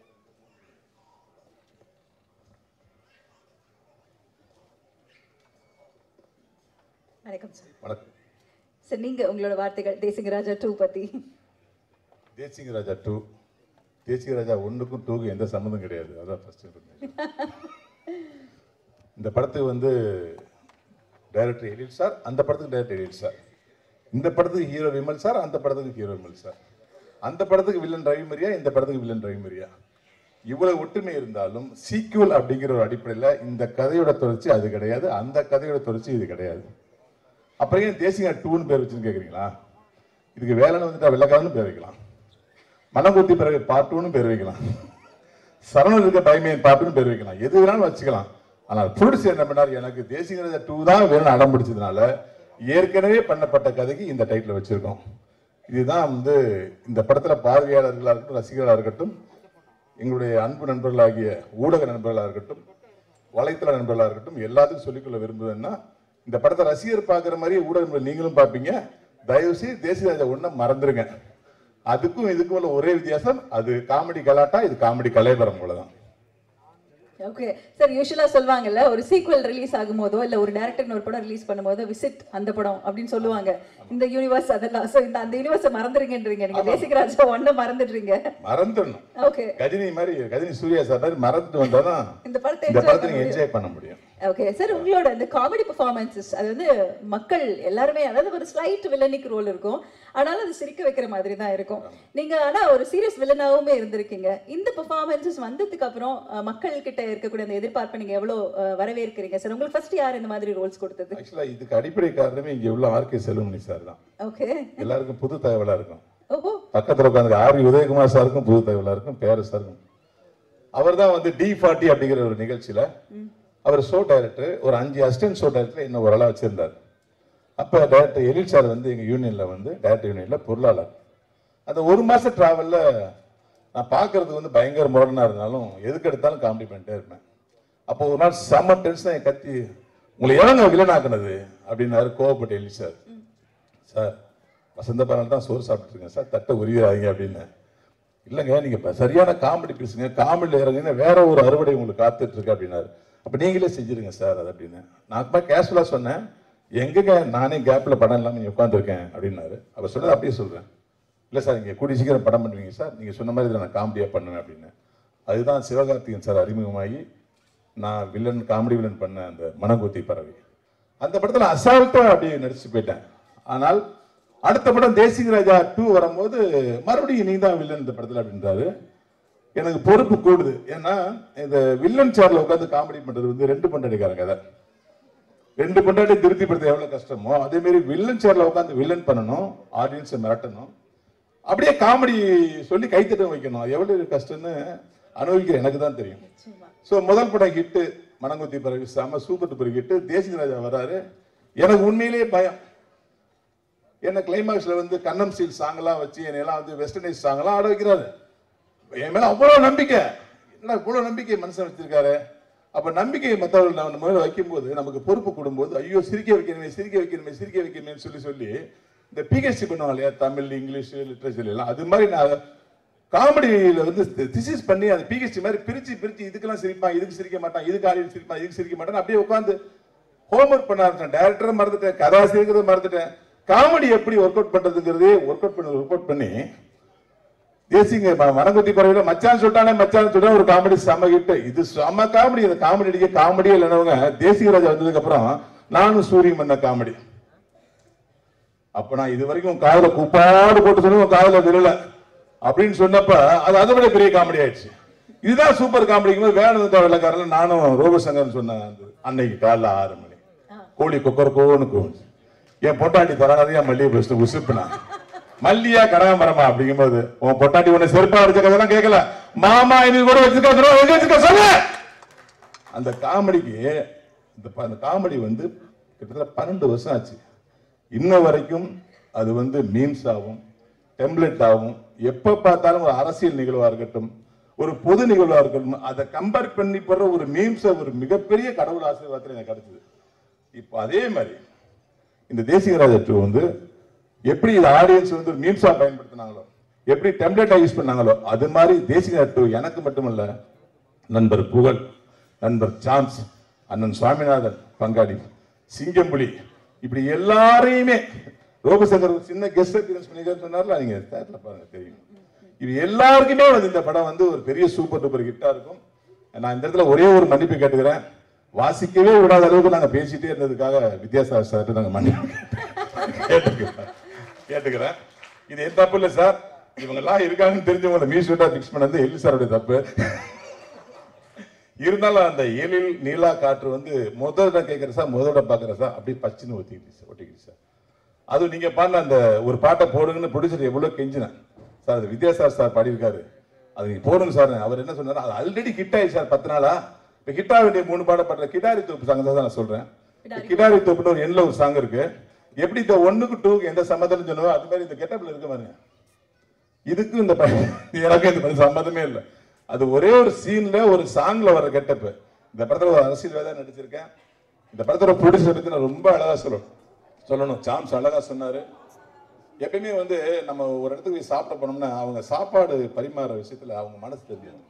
வணக்கம் சார். வணக்கம் சார், நீங்க உங்களோட வார்த்தைகள் தேசிங் ராஜா 2 பத்தி. தேசிங் ராஜா 2, தேசிங் ராஜா 1க்கும் 2க்கும் எந்த சம்மந்தம் கிடையாது. அதான் ஃபர்ஸ்ட். இந்த படத்துக்கு வந்து டைரக்டர் எழில் சார், அந்த படத்துக்கு டைரக்டர் எழில் சார். இந்த படத்துக்கு ஹீரோ விமல் சார், அந்த படத்துக்கு ஹீரோ விமல் சார். அந்த படத்துக்கு வில்லன் ரவிமரியா, இந்த படத்துக்கு வில்லன் ரவிமரியா. இவ்வளவு ஒற்றுமை இருந்தாலும் சீக்குவல் அப்படிங்கிற ஒரு அடிப்படையில் இந்த கதையோட தொடர்ச்சி அது கிடையாது, அந்த கதையோட தொடர்ச்சி இது கிடையாது. அப்புறம் ஏன் தேசிங்க 2ன்னு பேர் வச்சுன்னு கேட்குறீங்களா? இதுக்கு வேலைன்னு வந்துட்டா வெள்ளக்காரன்னு பேர் வைக்கலாம், மனங்குத்தி பிறகு பார்ட் 2ன்னு பேர் வைக்கலாம், சரணம் இருக்க பயமையின் பார்ட் 2ன்னு பேர் வைக்கலாம், எது வேணாலும் வச்சுக்கலாம். ஆனால் ப்ரொடியூசர் என்ன பண்ணார், எனக்கு தேசிங்க ராஜா 2 தான் வேணும்னு அடம் பிடிச்சதுனால ஏற்கனவே பண்ணப்பட்ட கதைக்கு இந்த டைட்டில் வச்சிருக்கோம். இதுதான் வந்து இந்த படத்தில் பார்வையாளர்களாக இருக்கட்டும், ரசிகர்களாக இருக்கட்டும், எங்களுடைய அன்பு நண்பர்களாகிய ஊடக நண்பர்களாக இருக்கட்டும், வலைத்தள நண்பர்களாக இருக்கட்டும், எல்லாத்துக்கும் சொல்லிக்கொள்ள விரும்புவேன்னா, இந்த படத்தை ரசிகர் பார்க்குற மாதிரி ஊடக நண்பர்கள் நீங்களும் பார்ப்பீங்க. தயவுசெய்து தேசிய ராஜா 1 மறந்துருங்க. அதுக்கும் இதுக்கும் உள்ள ஒரே வித்தியாசம், அது காமெடி கலாட்டா, இது காமெடி கலைவரம் போலதான். ஓகே சார், யூஷுவலா சொல்லுவாங்கல்ல, ஒரு சீக்வல் ரிலீஸ் ஆகும்போதோ இல்ல ஒரு டைரக்டர் ஒரு படம் ரிலீஸ் பண்ணும்போது விசிட் அந்த படம் அப்படின்னு சொல்லுவாங்க. இந்த யூனிவர்ஸ் அதெல்லாம், சோ இந்த அந்த யூனிவர்ஸை மறந்துறீங்கன்றீங்க நீங்க. தேசிக ராஜா 1 மறந்துடுறீங்க. மறந்துடணும். ஓகே, கஜினி மாதிரி, கஜினி சூர்யா சார் மாதிரி மறந்துட்டு வந்தாதான் இந்த படத்தை என்ஜாய் பண்ண முடியும். ஓகே சார், உங்களோட இந்த காமெடி பெர்ஃபார்மன்சஸ் அது வந்து மக்கள் எல்லாருமே, அதாவது ஒரு ஸ்லைட் வில்லனிக் ரோல் இருக்கும், ஆனாலும் அது சிரிக்க வைக்கிற மாதிரி தான் இருக்கும். நீங்க ஆனா ஒரு சீரியஸ் வில்லனாவுமே இருந்திருக்கீங்க. இந்த பெர்ஃபார்மன்சஸ் வந்ததுக்கு அப்புறம் மக்கள் கிட்ட இருக்கக்கூடிய அந்த எதிர்பார்ப்பை நீங்க எவ்வளவு வரவேற்கிறீங்க சார்? உங்களுக்கு ஃபர்ஸ்ட் யார் இந்த மாதிரி ரோல்ஸ் கொடுத்தது? ஆக்சுவலா இதுக்கு அடிப்படை காரணமே இங்க உள்ள ஆர்கே செல்வமணி சார் தான். ஓகே, எல்லாருக்கும் புது தகவலா இருக்கும். ஓஹோ, பக்கத்துல உட்காந்து ஆர் உதயகுமார் சாருக்கும் புது தகவலா இருக்கும், பேரஸ் சாருக்கும். அவர் தான் வந்து D40 அப்படிங்கிற ஒரு நிகழ்ச்சியில அவர் ஷோ டைரக்டர், ஒரு 5 அசிஸ்டன்ட் ஷோ டைரக்டர் இன்னும் ஒரு ஆளாக வச்சிருந்தார். அப்போ டைரக்டர் எழில் சார் வந்து எங்கள் யூனியனில் வந்து டைரக்டர் யூனியனில் பொருளாளர். அந்த 1 மாத ட்ராவலில் நான் பார்க்கறதுக்கு வந்து பயங்கர முரணாக இருந்தாலும் எதுக்கு எடுத்தாலும் காமெடி பண்ணிட்டே இருப்பேன். அப்போ ஒரு நாள் செம்ம டென்ஷன் கத்தி, உங்களை எவங்க வில்லனாக்குனது அப்படின்னாரு கோவப்பட்டு எழில் சார். சார் வசந்த பாரால் தான் சோறு சாப்பிட்டுருங்க சார், தட்டை உரியாதீங்க அப்படின்னு. இல்லைங்க, நீங்கள் சரியான காமெடி பேசுங்க, காமெடியில் இறங்குங்க, வேற ஒரு அறுவடை உங்களுக்கு காத்துட்டு இருக்கு அப்படின்னாரு. அப்போ நீங்களே செஞ்சிருங்க சார் அது அப்படின்னு. நான் கேஷுவலாக சொன்னேன், எங்கங்க நானே கேப்பில் படம் இல்லாமல் நீங்கள் உட்காந்துருக்கேன் அப்படின்னாரு. அவர் சொன்னது அப்படியே சொல்கிறேன். இல்லை சார், இங்கே கூடிய சீக்கிரம் படம் பண்ணுவீங்க சார், நீங்கள் சொன்ன மாதிரி இதில் நான் காமெடியாக பண்ணுவேன் அப்படின்னு. அதுதான் சிவகார்த்திகேயன் சார் அறிமுகமாகி நான் வில்லன், காமெடி வில்லன் பண்ண அந்த மனங்குத்தி பறவை. அந்த படத்தில் அசால்ட்டாக அப்படியே நடிச்சு போயிட்டேன். ஆனால் அடுத்த படம் தேசிக ராஜா 2 வரும்போது மறுபடியும் நீ தான் வில்லன் இந்த படத்தில் அப்படின்றாரு. எனக்கு பொறுப்பு கூடுது. ஏன்னா இந்த வில்லன் சேர்ல உட்காந்து காமெடி பண்றது வந்து 2 பொண்டாட்டிக்காரங்க கதை. 2 பொண்டாட்டி திருப்திப்படுத்த எவ்வளவு கஷ்டமோ அதே மாதிரி வில்லன் சேர்ல உட்காந்து வில்லன் பண்ணணும், ஆடியன்ஸை மிரட்டணும், அப்படியே காமெடி சொல்லி கைத்தட்ட வைக்கணும். எவ்வளவு கஷ்டம்னு அனுபவிக்கிற எனக்கு தான் தெரியும். ஸோ முதல் படம் ஹிட்டு மனங்குத்தி பறவை, செம சூப்பர் டூப்பர் ஹிட்டு. தேசிக ராஜா வராரு, எனக்கு உண்மையிலேயே பயம். என்ன கிளைமாக்ஸ்ல வந்து கண்ணம் சீல் சாங்கெல்லாம் வச்சு என்னையெல்லாம் வந்து வெஸ்டர்னைஸ் சாங்கெல்லாம் ஆட வைக்கிறாரு. என் மேல அவ்வளவு நம்பிக்கை, என்ன இவ்வளவு நம்பிக்கை மனுஷன் வச்சிருக்காரு. அப்ப நம்பிக்கையை மற்றவர்கள் நம்ம மேல வைக்கும்போது நமக்கு பொறுப்பு கொடுக்கும்போது, ஐயோ சிரிக்க வைக்கணுமே சிரிக்க வைக்கணுமே சிரிக்க வைக்கணுமே சொல்லி சொல்லி இந்த பிஹெச்டி பண்ணுவாங்க இல்லையா, தமிழ், இங்கிலீஷ், லிட்ரேச்சர் எல்லாம், அது மாதிரி நான் காமெடியில வந்து திசிஸ் பண்ணி அந்த பிஹெச்டி மாதிரி பிரிச்சு பிரிச்சு இதுக்கெல்லாம் சிரிப்பான், இதுக்கு சிரிக்க மாட்டான், இதுக்கு ஆடியன்ஸ் சிரிப்பான், இதுக்கு சிரிக்க மாட்டான், அப்படியே உட்காந்து ஹோம்ஒர்க் பண்ண ஆரம்பிச்சேன். டைரக்டரை மறந்துட்டேன், கதாசிரியர்கிறத மறந்துட்டேன், காமெடி எப்படி ஒர்க் அவுட் பண்றதுங்கிறதே ஒர்க் அவுட் பண்ணி தேசிங்க மனங்குத்தி பறவையில மச்சான் சொல்லிட்டானே மச்சான் சொல்லிட்டா ஒரு காமெடி செம்ம ஹிட். இது செம்ம காமெடி. இந்த காமெடி அடிக்க காமெடியே இல்லைனவங்க தேசிக ராஜா வந்ததுக்கு அப்புறம் நானும் சூரியன் பண்ண காமெடி. அப்ப நான் இது வரைக்கும் காதல குப்பாடு போட்டு சொல்லி காதல விரல அப்படின்னு சொன்னப்ப அது அதை விட பெரிய காமெடி ஆயிடுச்சு. இதுதான் சூப்பர் காமெடிக்கும் வேணுதா வெள்ளக்காரன் நானும் ரோபசங்கர் சொன்னேன். அன்னைக்கு காலைல 6 மணி கோழி கொக்கரக்கோன்னு என் பொட்டாண்டி தராதையா மல்லிகை பேசிட்டு உசுப்புனா மல்லியா கனகாமரமா அப்படிங்கும்போது உன் பொட்டாண்டி உன்னை செருப்பா அடிச்ச கதைலாம் கேட்கல மாமா இது கூட வச்சிருக்க சொல்ல. அந்த காமெடிக்கு அந்த காமெடி வந்து கிட்டத்தட்ட 12 வருஷம் ஆச்சு. இன்ன வரைக்கும் அது வந்து மீம்ஸ் ஆகும், டெம்ப்ளேட் ஆகும். எப்ப பார்த்தாலும் ஒரு அரசியல் நிகழ்வா இருக்கட்டும், ஒரு பொது நிகழ்வா இருக்கட்டும், அதை கம்பேர் பண்ணி போடுற ஒரு மீம்ஸ் ஒரு மிகப்பெரிய கடவுள் ஆசீர்வாதத்தில் எனக்கு கிடைச்சது. இப்போ அதே மாதிரி இந்த தேசிகராஜ 2 வந்து எப்படி இந்த ஆடியன்ஸ் வந்து மீம்ஸா பயன்படுத்தினாங்களோ, எப்படி டெம்ப்ளேட்டா யூஸ் பண்ணாங்களோ, அது மாதிரி தேசிகராஜ 2 எனக்கு மட்டுமல்ல, நண்பர் புகழ், நண்பர் சாம்ஸ், அண்ணன் சுவாமிநாதன் பங்காளி, சிங்கம்புலி, இப்படி எல்லாரையுமே ரோபசங்கர் சின்ன கெஸ்ட் அப்பியரன்ஸ் பண்ணிக்கிறேன்னு சொன்னார்ல, நீங்க தேட்டர்ல பாருங்க தெரியும். இது எல்லாருக்குமே வந்து இந்த படம் வந்து ஒரு பெரிய சூப்பர் டூப்பர் ஹிட்டா இருக்கும். நான் இந்த இடத்துல ஒரே ஒரு மன்னிப்பு கேட்டுக்கிறேன். வாசிக்கவே விடாத அளவுக்கு நாங்க பேசிட்டே இருந்ததுக்காக வித்யாசாகர் சார் நாங்க மன்னிப்பு கேட்டுக்கிறேன். இது என் தப்பு இல்லை சார். இவங்க எல்லாம் இருக்காங்கன்னு தெரிஞ்சவங்க மியூசிக்கா பிக்ஸ் பண்ணது எல்லி சாருடைய தப்பு. இருந்தாலும் அந்த எழில் நீலா காற்று வந்து முதல்ல கேட்கிற சார், முதல்ல பாக்குற சார் அப்படி பச்சுன்னு ஒட்டிக்கிட்டு சார். அதுவும் நீங்க பாடின அந்த ஒரு பாட்டை போடுங்கன்னு ப்ரொடியூசர் எவ்வளவு கெஞ்சினேன் சார். அது வித்யாசாகர் சார் பாடியிருக்காரு, அது நீங்க போடுங்க சார். அவர் என்ன சொன்னாரு, அது ஆல்ரெடி ஹிட் ஆயிடுச்சு சார் 10 நாளா. இப்ப ஹிட் ஆக வேண்டிய 3 பாட பாடுற கிடாரி தோப்பு சாங் தான் நான் சொல்றேன். கிடாரி தோப்புன்னு ஒரு எண்ணில் ஒரு சாங் இருக்கு. எப்படி இந்த 1க்கு 2க்கு எந்த சம்மதம் சொன்னோ அது மாதிரி இந்த கெட்டப்ல இருக்க பாருங்க. இதுக்கும் இந்த எனக்கு இந்த சம்மதமே இல்லை. அது ஒரே ஒரு சீன்ல ஒரு சாங்ல வர கெட்டப். இந்த படத்துல ஒரு அரசியல்வாதியா நடிச்சிருக்கேன். இந்த படத்தோட ப்ரொடியூசர் பத்தி நான் ரொம்ப அழகா சொல்லணும். சாம்ஸ் அழகா சொன்னாரு. எப்பயுமே வந்து நம்ம ஒரு இடத்துக்கு போய் சாப்பிட போனோம்னா அவங்க சாப்பாடு பரிமாற விஷயத்துல அவங்க மனசு தெரியும்.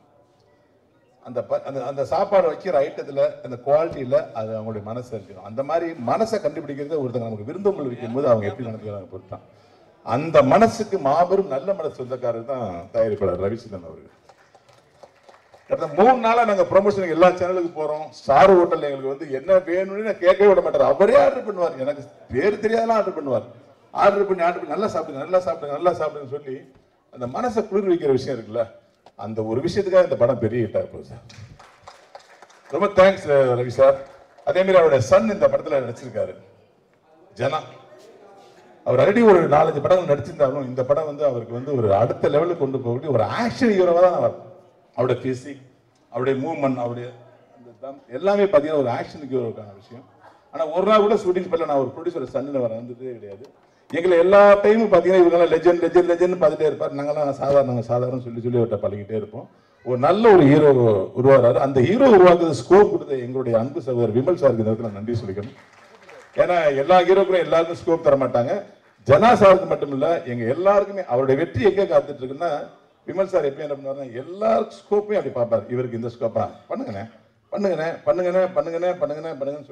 அந்த சாப்பாடு வைக்கிற ஐட்டத்துல அந்த குவாலிட்டியில அது அவங்களுடைய மனசு இருக்கணும். அந்த மாதிரி மனசை கண்டுபிடிக்கிறது ஒருத்தங்க நமக்கு விருந்தோம்பல் வைக்கும் போது அவங்க எப்படி நினைக்கிறாங்க பொறுத்தான். அந்த மனசுக்கு மாபெரும் நல்ல மனசு சொந்தக்காரர் தான் தயாரிப்பாளர் ரவிச்சந்திரன் அவர்கள். 3 நாளா நாங்க ப்ரொமோஷனுக்கு எல்லா சேனலுக்கு போறோம். ஸ்டார் ஹோட்டல் எங்களுக்கு வந்து என்ன வேணும்னு கேட்கவே விட மாட்டார். அவரே ஆர்டர் பண்ணுவார். எனக்கு பேர் தெரியாதெல்லாம் ஆர்டர் பண்ணுவார். ஆர்டர் பண்ணி நல்லா சாப்பிடுங்க சொல்லி அந்த மனசை குளிர் வைக்கிற விஷயம் இருக்குல்ல, அந்த ஒரு விஷயத்துக்காக இந்த படம் பெரிய ஹிட்டா இருக்கும் சார். ரொம்ப தேங்க்ஸ் ரவி சார். அதே மாதிரி அவருடைய சன் இந்த படத்துல நடிச்சிருக்காரு, ஜனா. அவர் ஆல்ரெடி ஒரு 4-5 படங்கள் நடிச்சிருந்தாலும் இந்த படம் வந்து அவருக்கு வந்து ஒரு அடுத்த லெவலுக்கு கொண்டு போகக்கூடிய ஒரு ஆக்ஷன் ஹீரோவா தான் வரும். அவருடைய பிசிக், அவருடைய மூவ்மெண்ட், அவருடைய எல்லாமே பார்த்தீங்கன்னா ஒரு ஆக்ஷனுக்கு ஹீரோக்கான விஷயம். ஆனால் ஒரு நாள் கூட ஷூட்டிங் ஸ்பாட்ல நான் ஒரு ப்ரொடியூசர் சன்னில் வந்ததே கிடையாது. எங்களை எல்லா டைமும் பார்த்தீங்கன்னா இவங்கெல்லாம் லெஜெண்ட் பார்த்துட்டே இருப்பார். நாங்களாம் சாதாரண சொல்லி அவர்கிட்ட பழகிட்டே இருப்போம். ஒரு நல்ல ஒரு ஹீரோ உருவாகிறாரு. அந்த ஹீரோ உருவாக்குறது ஸ்கோப் கொடுத்த எங்களுடைய அன்பு சகோதரர் விமல் சாருக்கு இந்த இடத்துல நன்றி சொல்லிக்கணும். ஏன்னா எல்லா ஹீரோக்களும் எல்லாருக்கும் ஸ்கோப் தர மாட்டாங்க. ஜனா சாருக்கு மட்டும் இல்ல, எங்க எல்லாருக்குமே அவருடைய வெற்றி எங்க காத்துட்டு இருக்குன்னா, விமல் சார் எப்பயும் என்ன பண்ணுவாருன்னா எல்லா ஸ்கோப்பையும் அப்படி பார்ப்பாரு. இவருக்கு இந்த ஸ்கோப்பா பண்ணுங்கன்னு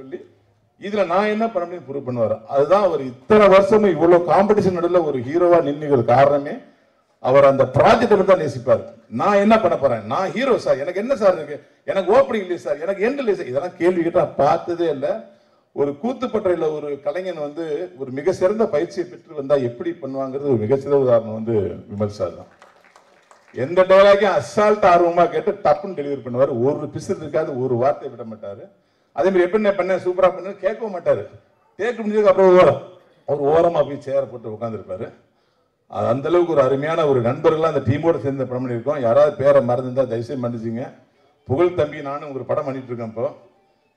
சொல்லி இதுல நான் என்ன பண்ண முடியும் ப்ரூவ் பண்ணுவாரு. அதுதான் அவர் இத்தனை வருஷமும் இவ்வளவு காம்படிஷன் நடுவில் ஒரு ஹீரோவா நின்னுகிற காரணமே அவர் அந்த ப்ராஜெக்ட் தான் நேசிப்பார். நான் என்ன பண்ண போறேன், நான் ஹீரோ சார், எனக்கு என்ன சார் இருக்கு, எனக்கு ஓப்பனிங் இல்லையே சார், எனக்கு எண்ட் இல்லையே சார், இதெல்லாம் கேள்வி கேட்டா பார்த்ததே இல்லை. ஒரு கூத்துப்பட்டையில ஒரு கலைஞன் வந்து ஒரு மிக சிறந்த பயிற்சியை பெற்று வந்தா எப்படி பண்ணுவாங்கிறது ஒரு மிகச்சிறந்த உதாரணம் வந்து விமல் சார் தான். எந்த டயலாக்கையும் அசால்ட் ஆர்வமா கேட்டு டப்புன்னு டெலிவரி பண்ணுவார். ஒரு பிசில் இருக்காது, ஒரு வார்த்தை விட மாட்டாரு. அதே மாதிரி எப்படி பண்ண சூப்பரா பண்ண கேட்கவும் மாட்டாரு. கேட்க முடிஞ்சதுக்கு அப்புறம் ஒரு ஓரமா போய் சேர போட்டு உட்காந்துருப்பாரு. அந்த அளவுக்கு ஒரு அருமையான ஒரு நண்பர்கள்லாம் அந்த டீமோட சேர்ந்து படம் பண்ணியிருக்கோம். யாராவது பேரை மறந்துருந்தா தயவுசெய்து மன்னிச்சிங்க. புகழ் தம்பி நானும் ஒரு படம் பண்ணிட்டு இருக்கேன். இப்போ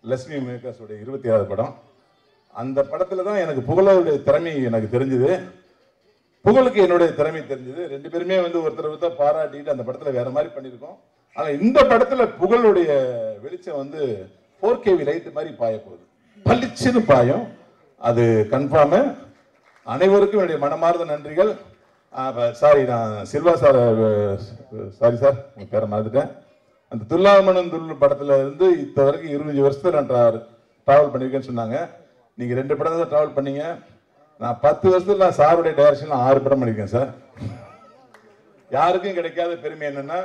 லட்சுமி மேக்கர்ஸோட 27வது படம். அந்த படத்துல தான் எனக்கு புகழோடைய திறமை எனக்கு தெரிஞ்சது, புகழுக்கு என்னுடைய திறமை தெரிஞ்சது. 2 பேருமே வந்து ஒருத்தர் பாராட்டிட்டு அந்த படத்துல வேற மாதிரி பண்ணியிருக்கோம். ஆனா இந்த படத்துல புகழுடைய வெளிச்சம் வந்து 4K லைட் மாதிரி பாய போகுது, பளிச்சுன்னு பாயும். அது கன்ஃபார்ம். அனைவருக்கும் என்னுடைய மனமார்ந்த நன்றிகள். சாரி, நான் சில்வா சார், சாரி சார் உங்க பேரை மறந்துட்டேன். அந்த துல்லாமணன் துல்லு படத்துல இருந்து இத்த வரைக்கும் 25 வருஷத்துல நான் டிராவல் பண்ணிருக்கேன்னு சொன்னாங்க. நீங்க 2 படம் தான் டிராவல் பண்ணீங்க. நான் 10 வருஷத்துல நான் சாருடைய டைரக்ஷன்ல 6 படம் பண்ணிருக்கேன் சார். யாருக்கும் கிடைக்காத பெருமை என்னன்னா,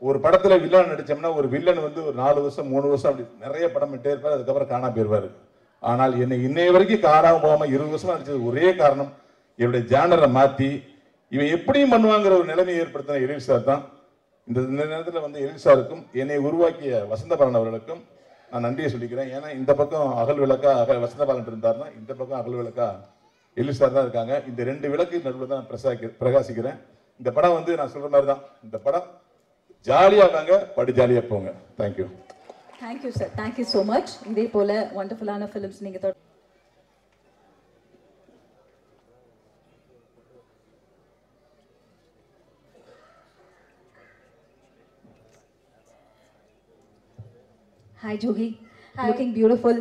ஒரு படத்துல வில்லன் நடிச்சோம்னா ஒரு வில்லன் வந்து ஒரு 4 வருஷம் 3 வருஷம் அப்படி நிறைய படம் விட்டே இருப்பாரு, அதுக்கப்புறம் காணாம போயிருவாரு. ஆனால் என்னை இன்னைய வரைக்கும் காணாம போகாம 20 வருஷமா நடிச்சது ஒரே காரணம், என்னுடைய ஜானரை மாத்தி இவன் எப்படியும் பண்ணுவாங்கிற ஒரு நிலைமையை ஏற்படுத்தின எழில் சார் தான். இந்த நேரத்தில் வந்து எழில் சாருக்கும் என்னை உருவாக்கிய வசந்தபாலன் அவர்களுக்கும் நான் நன்றியை சொல்லிக்கிறேன். ஏன்னா இந்த பக்கம் அகல் விளக்கா வசந்தபாலன் இருந்தாருன்னா இந்த பக்கம் அகல் விளக்கா எழில் சார் தான் இருக்காங்க. இந்த 2 விளக்கு நடுவில் தான் பிரகாசிக்கிறேன். இந்த படம் வந்து நான் சொல்ற மாதிரி தான், இந்த படம் ஜாலியா வாங்க, படி ஜாலியா போங்க. Thank you. Thank you sir, thank you so much. இதே போல வண்டர்ஃபுல்லான ஃபிலிம்ஸ் நீங்கள் Hi Jogi. Hi. Looking beautiful.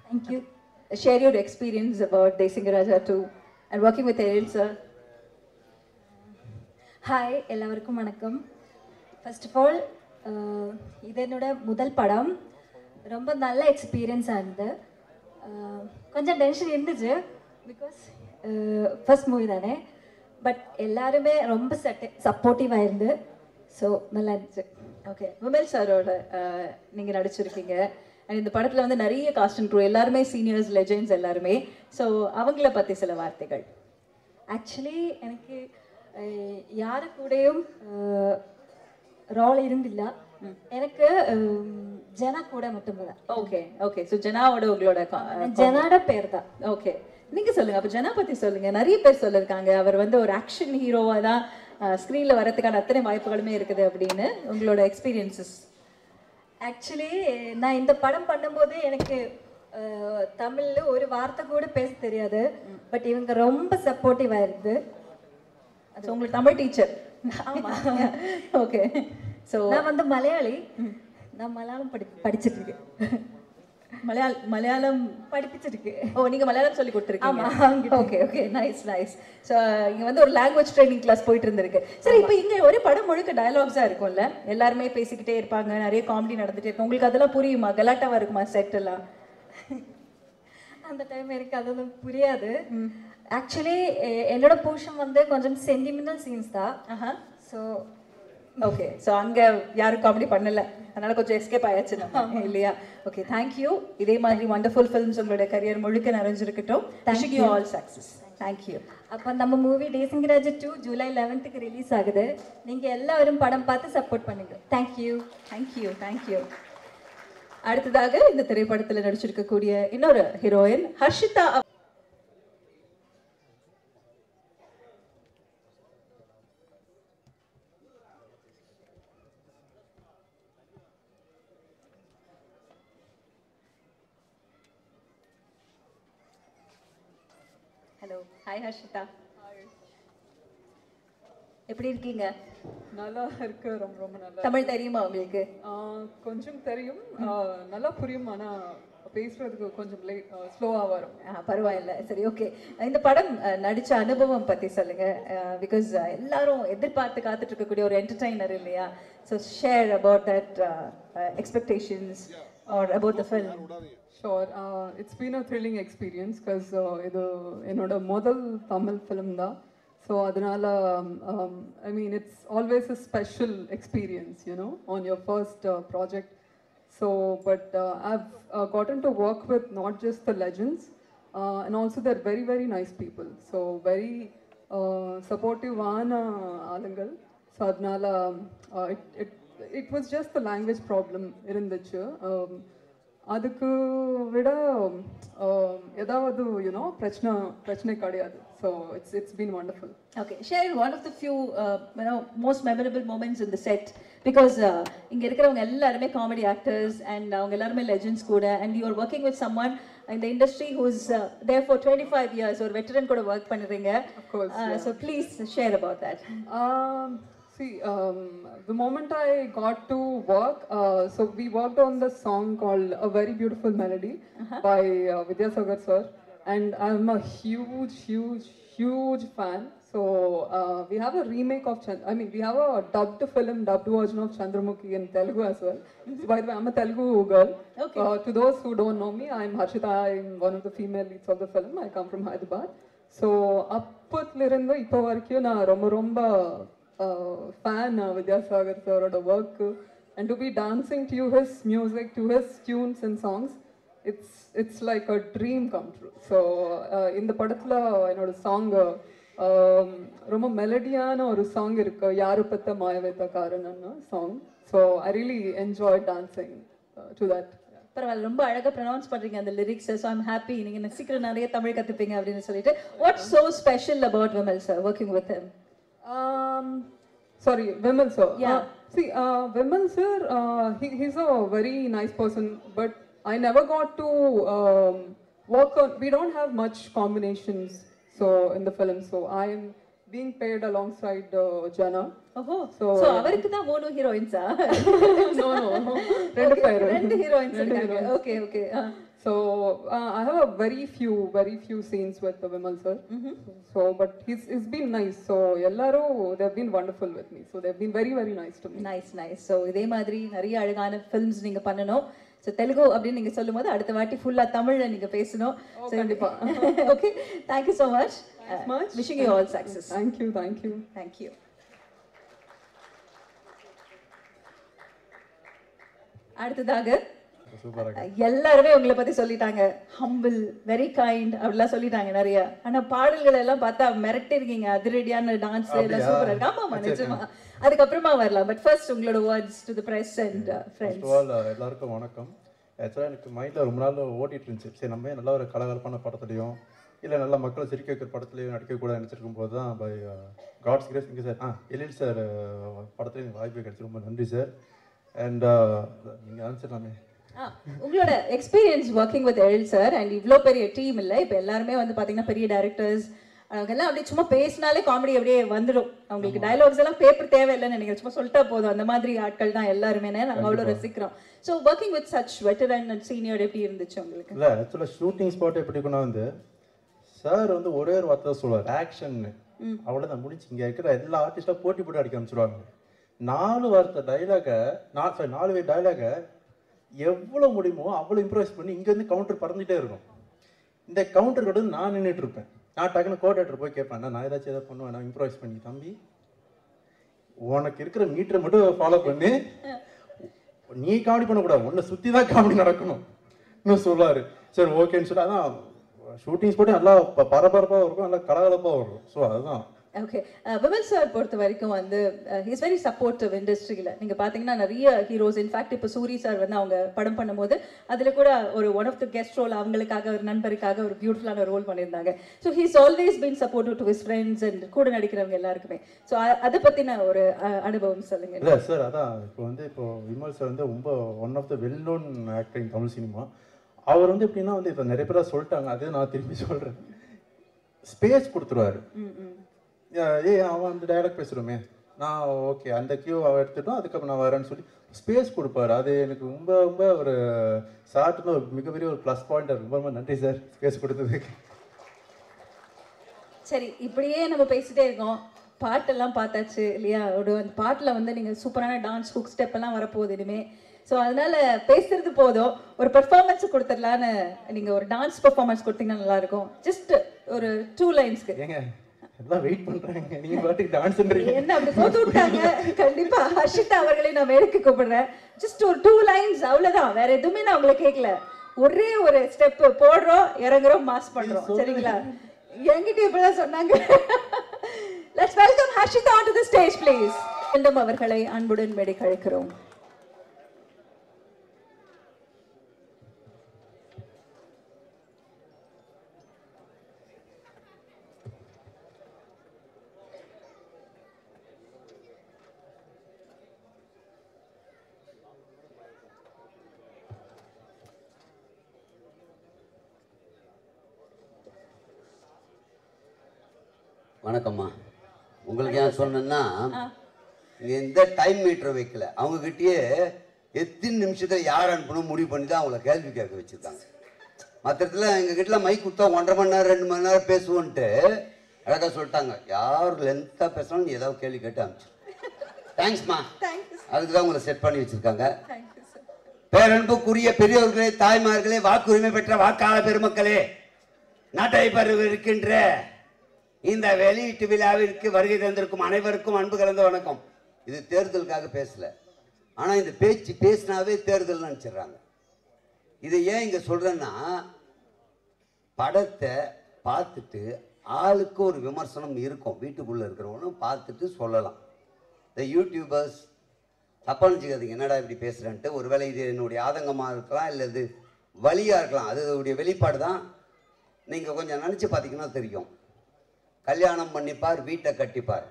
Thank you. Share your experience about Desingaraja 2 and working with Eril sir. Hi, எல்லாருக்கும் வணக்கம். ஃபர்ஸ்ட் ஆஃப் ஆல் இது என்னோட முதல் படம். ரொம்ப நல்ல எக்ஸ்பீரியன்ஸாக இருந்து. கொஞ்சம் டென்ஷன் இருந்துச்சு, பிகாஸ் ஃபர்ஸ்ட் மூவி தானே. பட் எல்லாருமே ரொம்ப சப்போர்ட்டிவாக இருந்து, ஸோ நல்லா இருந்துச்சு. ஓகே, விமல் சாரோட நீங்கள் நடிச்சிருக்கீங்க. அண்ட் இந்த படத்தில் வந்து நிறைய காஸ்ட் அண்ட் க்ரூ, எல்லாருமே சீனியர்ஸ், லெஜெண்ட்ஸ் எல்லாருமே. ஸோ அவங்கள பற்றி சில வார்த்தைகள். ஆக்சுவலி எனக்கு யாரு கூடயும் ரோல் இருந்தில்ல, எனக்கு ஜனா கூட மட்டும்தான். ஓகே ஓகே, ஸோ ஜனாவோட உங்களோட ஜனாட பேர் தான். ஓகே, நீங்கள் சொல்லுங்கள். அப்போ ஜனா பற்றி சொல்லுங்கள். நிறைய பேர் சொல்லியிருக்காங்க அவர் வந்து ஒரு ஆக்ஷன் ஹீரோவாக தான் ஸ்க்ரீனில் வரதுக்கான அத்தனை வாய்ப்புகளுமே இருக்குது அப்படின்னு. உங்களோட எக்ஸ்பீரியன்சஸ்? ஆக்சுவலி நான் இந்த படம் பண்ணும்போது எனக்கு தமிழில் ஒரு வார்த்தை கூட பேச தெரியாது. பட் இவங்க ரொம்ப சப்போர்ட்டிவாக இருந்து. அது உங்களுக்கு தமிழ் டீச்சர்? ஆமாம். ஓகே, ஸோ நான் வந்து மலையாளி. நான் மலையாளம் படிச்சிருக்கேன். மலையாளம் படிப்பிச்சிருக்கு. ஓ, நீங்கள் மலையாளம் சொல்லி கொடுத்துருக்கீங்க? ஆமாம். Okay okay, nice nice. So இங்கே வந்து ஒரு லாங்குவேஜ் ட்ரைனிங் கிளாஸ் போயிட்டு இருந்திருக்கு. சரி, இப்போ இங்கே ஒரு படம் முழுக்க டயலாக்ஸாக இருக்கும்ல, எல்லாருமே பேசிக்கிட்டே இருப்பாங்க, நிறைய காமெடி நடந்துகிட்டே இருக்கும். உங்களுக்கு அதெல்லாம் புரியுமா? கலாட்டாவாக இருக்குமா செட் எல்லாம்? அந்த டைம் எனக்கு அதெல்லாம் புரியாது. ஆக்சுவலி என்னோட போர்ஷன் வந்து கொஞ்சம் சென்டிமெண்டல் சீன்ஸ் தான். ஸோ ஓகே, ஸோ அங்கே யாரும் காமெடி பண்ணலை, அதனால கொஞ்சம் எஸ்கேப் ஆயாச்சு நம்ம, இல்லையா? Okay, thank you. இதே மாதிரி வண்டர்ஃபுல் ஃபிலிம்ஸ் உங்களோட கரியர் முழுக்க நிறைஞ்சிருக்கட்டும். Wishing you all success. Thank you. அப்போ நம்ம movie Desingu Raja 2 July 11th release ஆகுது. நீங்கள் எல்லாரும் படம் பார்த்து சப்போர்ட் பண்ணுங்க. தேங்க்யூ. Thank you thank you. அடுத்ததாக இந்த திரைப்படத்தில் நடிச்சிருக்கக்கூடிய இன்னொரு heroine Harshita. Hello, hi Harshita. எப்படி இருக்கீங்க? நல்லா இருக்கு, ரொம்ப ரொம்ப நல்லா. தமிழ் தெரியுமா உங்களுக்கு? கொஞ்சம் தெரியும், நல்லா புரியும். ஆனால் பேசுறதுக்கு கொஞ்சம் ஸ்லோவாக வரும். பரவாயில்ல, சரி, ஓகே. இந்த படம் நடிச்ச அனுபவம் பற்றி சொல்லுங்க. பிகாஸ் எல்லாரும் எதிர்பார்த்து காத்துட்டு இருக்கக்கூடிய ஒரு என்டர்டைனர் இல்லையா? So share about that expectations or about the film. Sure, it's been a thrilling experience. Because இது என்னோட முதல் தமிழ் ஃபிலிம் தான். ஸோ அதனால I mean it's always a special experience, on your first project. So, but I've gotten to work with not just the legends, and also they're very, very nice people. So, very supportive ஆளுங்கள். So, அதனால it was just the language problem இருந்துச்சு. அதுக்கு விட ஏதாவது பிரச்சனை கிடையாது. So it's been wonderful. Okay, share one of the few most memorable moments in the set, because இங்க இருக்கிறவங்க எல்லாரும் comedy actors and அவங்க எல்லாரும் legends கூட, and you are working with someone in the industry who's there for 25 years, or veteran கூட work பண்றீங்க. Of course. So please share about that. See, the moment I got to work, so we worked on the song called A Very Beautiful Melody by Vidyasagar sir, and I'm a huge fan. So we have a remake of we have a dubbed version of Chandramukhi in Telugu as well. So by the way, I'm a Telugu girl. Okay. To those who don't know me, I'm Harshita. I'm one of the female leads of the film. I come from Hyderabad. So அப்பத்துலேருந்து இப்போ வரைக்கும் நான் ரொம்ப ரொம்ப fan Vidyasagar சாரோட work and to be dancing to his music to his tunes and songs it's like a dream come true. So இந்த படத்தில் என்னோட சாங் ரொம்ப மெலடியான ஒரு சாங் இருக்கு, யாரு பத்த மாயவேத்த காரணம்னு song. So I really enjoy dancing to that. பரவாயில்ல, ரொம்ப அழகா ப்ரொனவுன்ஸ் பண்றீங்க அந்த லிரிக்ஸ். ஸோ ஐம் ஹாப்பி நீங்க சீக்கிரம் நிறைய தமிழ் கத்துப்பீங்க அப்படின்னு சொல்லிட்டு. What's so special about Vimal sir working with him? Sorry, Vimal sir. Yeah. See, Vimal sir, he's a very nice person, but I never got to work on. We don't have much combinations, so in the film. So I am being paired alongside Jana. ஓஹோ, So so அவருக்கு தான் மூணு ஹீரோயின்ஸா? no, ரெண்டு heroines இருக்காங்க. Okay okay. So I have a very few scenes with Vimal sir. So but he's been nice. So ellaru they've been wonderful with me. So they've been very nice to me. Nice. So இதே மாதிரி நிறைய அழகான films நீங்க பண்ணணும். So Telugu அப்படின்னு நீங்க சொல்லும்போது அடுத்த வாட்டி ஃபுல்லா தமிழ்ல நீங்க பேசணும். கண்டிப்பா. Okay, thank you so much. Wishing you all success. Thank you. Thank you. அடுத்ததாக எல்லாருமே உங்களை பத்தி சொல்லிட்டாங்க. ஹம்பிள், வெரி கைண்ட் அப்படிலாம் சொல்லிட்டாங்க நிறைய. ஆனா பாடல்கள் எல்லாம் பார்த்தா மிரட்டி இருக்கீங்க, அதிரடியான டான்ஸ் எல்லாம் சூப்பரா இருக்கு. ஆமாமா, நிஜமா. அதுக்கப்புறமா வரலாம். பட் ஃபர்ஸ்ட் உங்களோட words to the press and friends. எல்லாருக்கும் வணக்கம். ஆக்சுவலாக எனக்கு மைண்டில் ரொம்ப நாள் ஓட்டிட்டு இருந்துச்சு, சரி நம்ம நல்ல ஒரு கலகலப்பான படத்துலையும் இல்லை நல்லா மக்களை சிரிக்க வைக்கிற படத்துலையும் நடிக்கக்கூட நினச்சிருக்கும் போது தான் பை காட்ஸ் கிரேஸ் இங்கே சார் எழில் சார் படத்துலையும் எனக்கு வாய்ப்பு கிடைச்சி ரொம்ப நன்றி சார். அண்ட் நீங்கள் ஆன்சர்லாமே உங்களோட experience working with Ezhil sir and இவ்வளோ பெரிய டீம் இல்லை. இப்போ எல்லாருமே வந்து பார்த்தீங்கன்னா பெரிய டைரக்டர்ஸ், அவங்க எல்லாம் அப்படியே சும்மா பேசினாலே காமெடி அப்படியே வந்துடும். அவங்களுக்கு டயலாக்ஸ் எல்லாம் பேப்பர் தேவையில்லைன்னு நினைக்கிறேன், சும்மா சொல்லிட்டா போதும். அந்த மாதிரி ஆட்கள் தான் எல்லாருமே, நாங்கள் அவ்வளோ ரசிக்கிறோம். So working with such veteran and senior எப்படி இருந்துச்சு உங்களுக்கு? இல்லை, ஆக்சுவலாக ஷூட்டிங் ஸ்பாட் எப்படி கொண்டா வந்து சார் வந்து ஒரே ஒரு வார்த்தை சொல்லுவார், ஆக்ஷன். அவ்வளோதான் முடிச்சு. இங்கே இருக்கிற எல்லா ஆர்டிஸ்டாக போட்டி போட்டு அடிக்க ஆரம்பிச்சிடுவாங்க. 4 வார்த்தை டைலாகை 4 வே டைலாகை எவ்வளோ முடியுமோ அவ்வளோ இம்ப்ரூவைஸ் பண்ணி இங்கேருந்து கவுண்டர் பறந்துகிட்டே இருக்கும். இந்த கவுண்டர் கூட நான் நின்றுட்டு இருப்பேன். நான் டக்குன்னு கோஆர்டினேட்டர் போய் கேட்பேன், நான் ஏதாச்சும் எதாவது பண்ணுவேன், நான் இம்ப்ரூவைஸ் பண்ணி, தம்பி உனக்கு இருக்கிற மீட்டரை மட்டும் ஃபாலோ பண்ணி நீ காமெடி பண்ணக்கூடாது, உன்னை சுற்றி தான் காமெடி நடக்கணும் இன்னும் சொல்லுவார். சரி ஓகேன்னு சொல்லி அதான் ஷூட்டிங்ஸ் போட்டு நல்லா பரபரப்பாக இருக்கும், நல்லா கலகலப்பாக வரும். ஸோ அதுதான். ஓகே, விமல் சார் பொறுத்த வரைக்கும் வந்து ஹீஸ் வெரி சப்போர்ட்டிவ் இண்டஸ்ட்ரியில். நீங்கள் பார்த்தீங்கன்னா நிறைய ஹீரோஸ், இன்ஃபேக்ட் இப்போ சூரி சார் வந்து அவங்க படம் பண்ணும்போது அதில் கூட ஒரு one of the guest role அவங்களுக்காக, ஒரு நண்பருக்காக ஒரு பியூட்டிஃபுல்லான ரோல் பண்ணியிருந்தாங்க. So he's always been supportive to his friends and கூட நடிக்கிறவங்க எல்லாருக்குமே. ஸோ அதை பற்றின ஒரு அனுபவம் சொல்லுங்க. இல்லை சார், அதான் இப்போ விமல் சார் வந்து ரொம்ப one of the well known actor in Tamil cinema. அவர் வந்து எப்படின்னா வந்து இப்போ நிறைய பேராக சொல்லிட்டாங்க, அதே நான் திரும்பி சொல்கிறேன், ஸ்பேஸ் கொடுத்துருவாரு. அவன் அந்த டைலாக் பேசுகிறோமே, நான் ஓகே அந்த கியூ அவன் எடுத்துட்டோம், அதுக்கப்புறம் நான் வரேன்னு சொல்லி ஸ்பேஸ் கொடுப்பாரு. அது எனக்கு ரொம்ப ரொம்ப ஒரு சார்ட்டுன்னு ஒரு மிகப்பெரிய ஒரு ப்ளஸ் பாயிண்ட். ரொம்ப ரொம்ப நன்றி சார் ஸ்பேஸ் கொடுத்ததுக்கு. சரி, இப்படியே நம்ம பேசிட்டே இருக்கோம். பாட்டெல்லாம் பார்த்தாச்சு இல்லையா? அந்த பாட்டில் வந்து நீங்கள் சூப்பரான டான்ஸ் ஹுக் ஸ்டெப் எல்லாம் வரப்போகுது இனிமே. ஸோ அதனால பேசுறது போதும், ஒரு பெர்ஃபார்மன்ஸ் கொடுத்துடலான்னு. நீங்கள் ஒரு டான்ஸ் பெர்ஃபார்மன்ஸ் கொடுத்தீங்கன்னா நல்லா இருக்கும். ஜஸ்ட் ஒரு 2 லைன்ஸ்க்கு. ஏங்க எல்லாம் வெயிட் பண்றாங்க, நீங்க பாட்டுக்கு டான்ஸ் பண்றீங்க. என்ன அப்படி போட்டு விட்டாங்க? கண்டிப்பா ஹர்ஷிதா அவர்களை நான் மேடைக்கு கூப்பிடுறேன். ஜஸ்ட் ஒரு 2 லைன்ஸ், அவ்வளவுதான். வேற எதுவுமே நான் உங்களை கேட்கல. ஒரே ஒரு ஸ்டெப் போடுறோம், இறங்குறோம், மாஸ் பண்றோம். சரிங்களா? என்கிட்ட இப்படிதான் சொன்னாங்க. Let's welcome Harshita onto the stage, please. மீண்டும் அவர்களை அன்புடன் மேடைக்கு அழைக்கிறோம். வணக்கம்மா. உங்களுக்கு ஏன் சொன்னேன்னா, எந்த டைம் மீட்டர் வைக்கல, அவங்ககிட்டயே எத்தனை நிமிஷத்தில் யார் அனுப்பணும் முடிவு பண்ணி தான் அவங்கள கேள்வி கேட்க வச்சுருக்காங்க. மற்ற இடத்துல எங்ககிட்ட மைக் கொடுத்தா 1.5 மணி நேரம் 2 மணி நேரம் பேசுவோன்ட்டு அழகாக சொல்லிட்டாங்க. யார் லென்த்தாக பேசணும் நீ ஏதாவது கேள்வி கேட்டு அனுப்பிச்சு. தேங்க்ஸ்மா, அதுக்கு தான் உங்களை செட் பண்ணி வச்சுருக்காங்க. பேரன்புக்குரிய பெரியவர்களே, தாய்மார்களே, வாக்குரிமை பெற்ற வாக்காள பெருமக்களே, நாட்டை இருக்கின்ற இந்த வெளியீட்டு விழாவிற்கு வருகை தந்திருக்கும் அனைவருக்கும் அன்பு கலந்த வணக்கம். இது தேர்தலுக்காக பேசல, ஆனா இந்த பேச்சு பேசினாவே தேர்தல் நினைச்சிடறாங்க. இதை ஏன் இங்க சொல்றேன்னா, படத்தை பார்த்துட்டு ஆளுக்கு ஒரு விமர்சனம் இருக்கும், வீட்டுக்குள்ள இருக்கிறவனும் பார்த்துட்டு சொல்லலாம். இந்த யூடியூபர்ஸ் தப்பா நினச்சிக்காதீங்க, என்னடா இப்படி பேசுறேன்ட்டு. ஒருவேளை இது என்னுடைய ஆதங்கமா இருக்கலாம், இல்லை இது வலியா இருக்கலாம், அதோடைய வெளிப்பாடு தான். நீங்க கொஞ்சம் நினைச்சு பார்த்தீங்கன்னா தெரியும். கல்யாணம் பண்ணிப்பார், வீட்டை கட்டிப்பார்,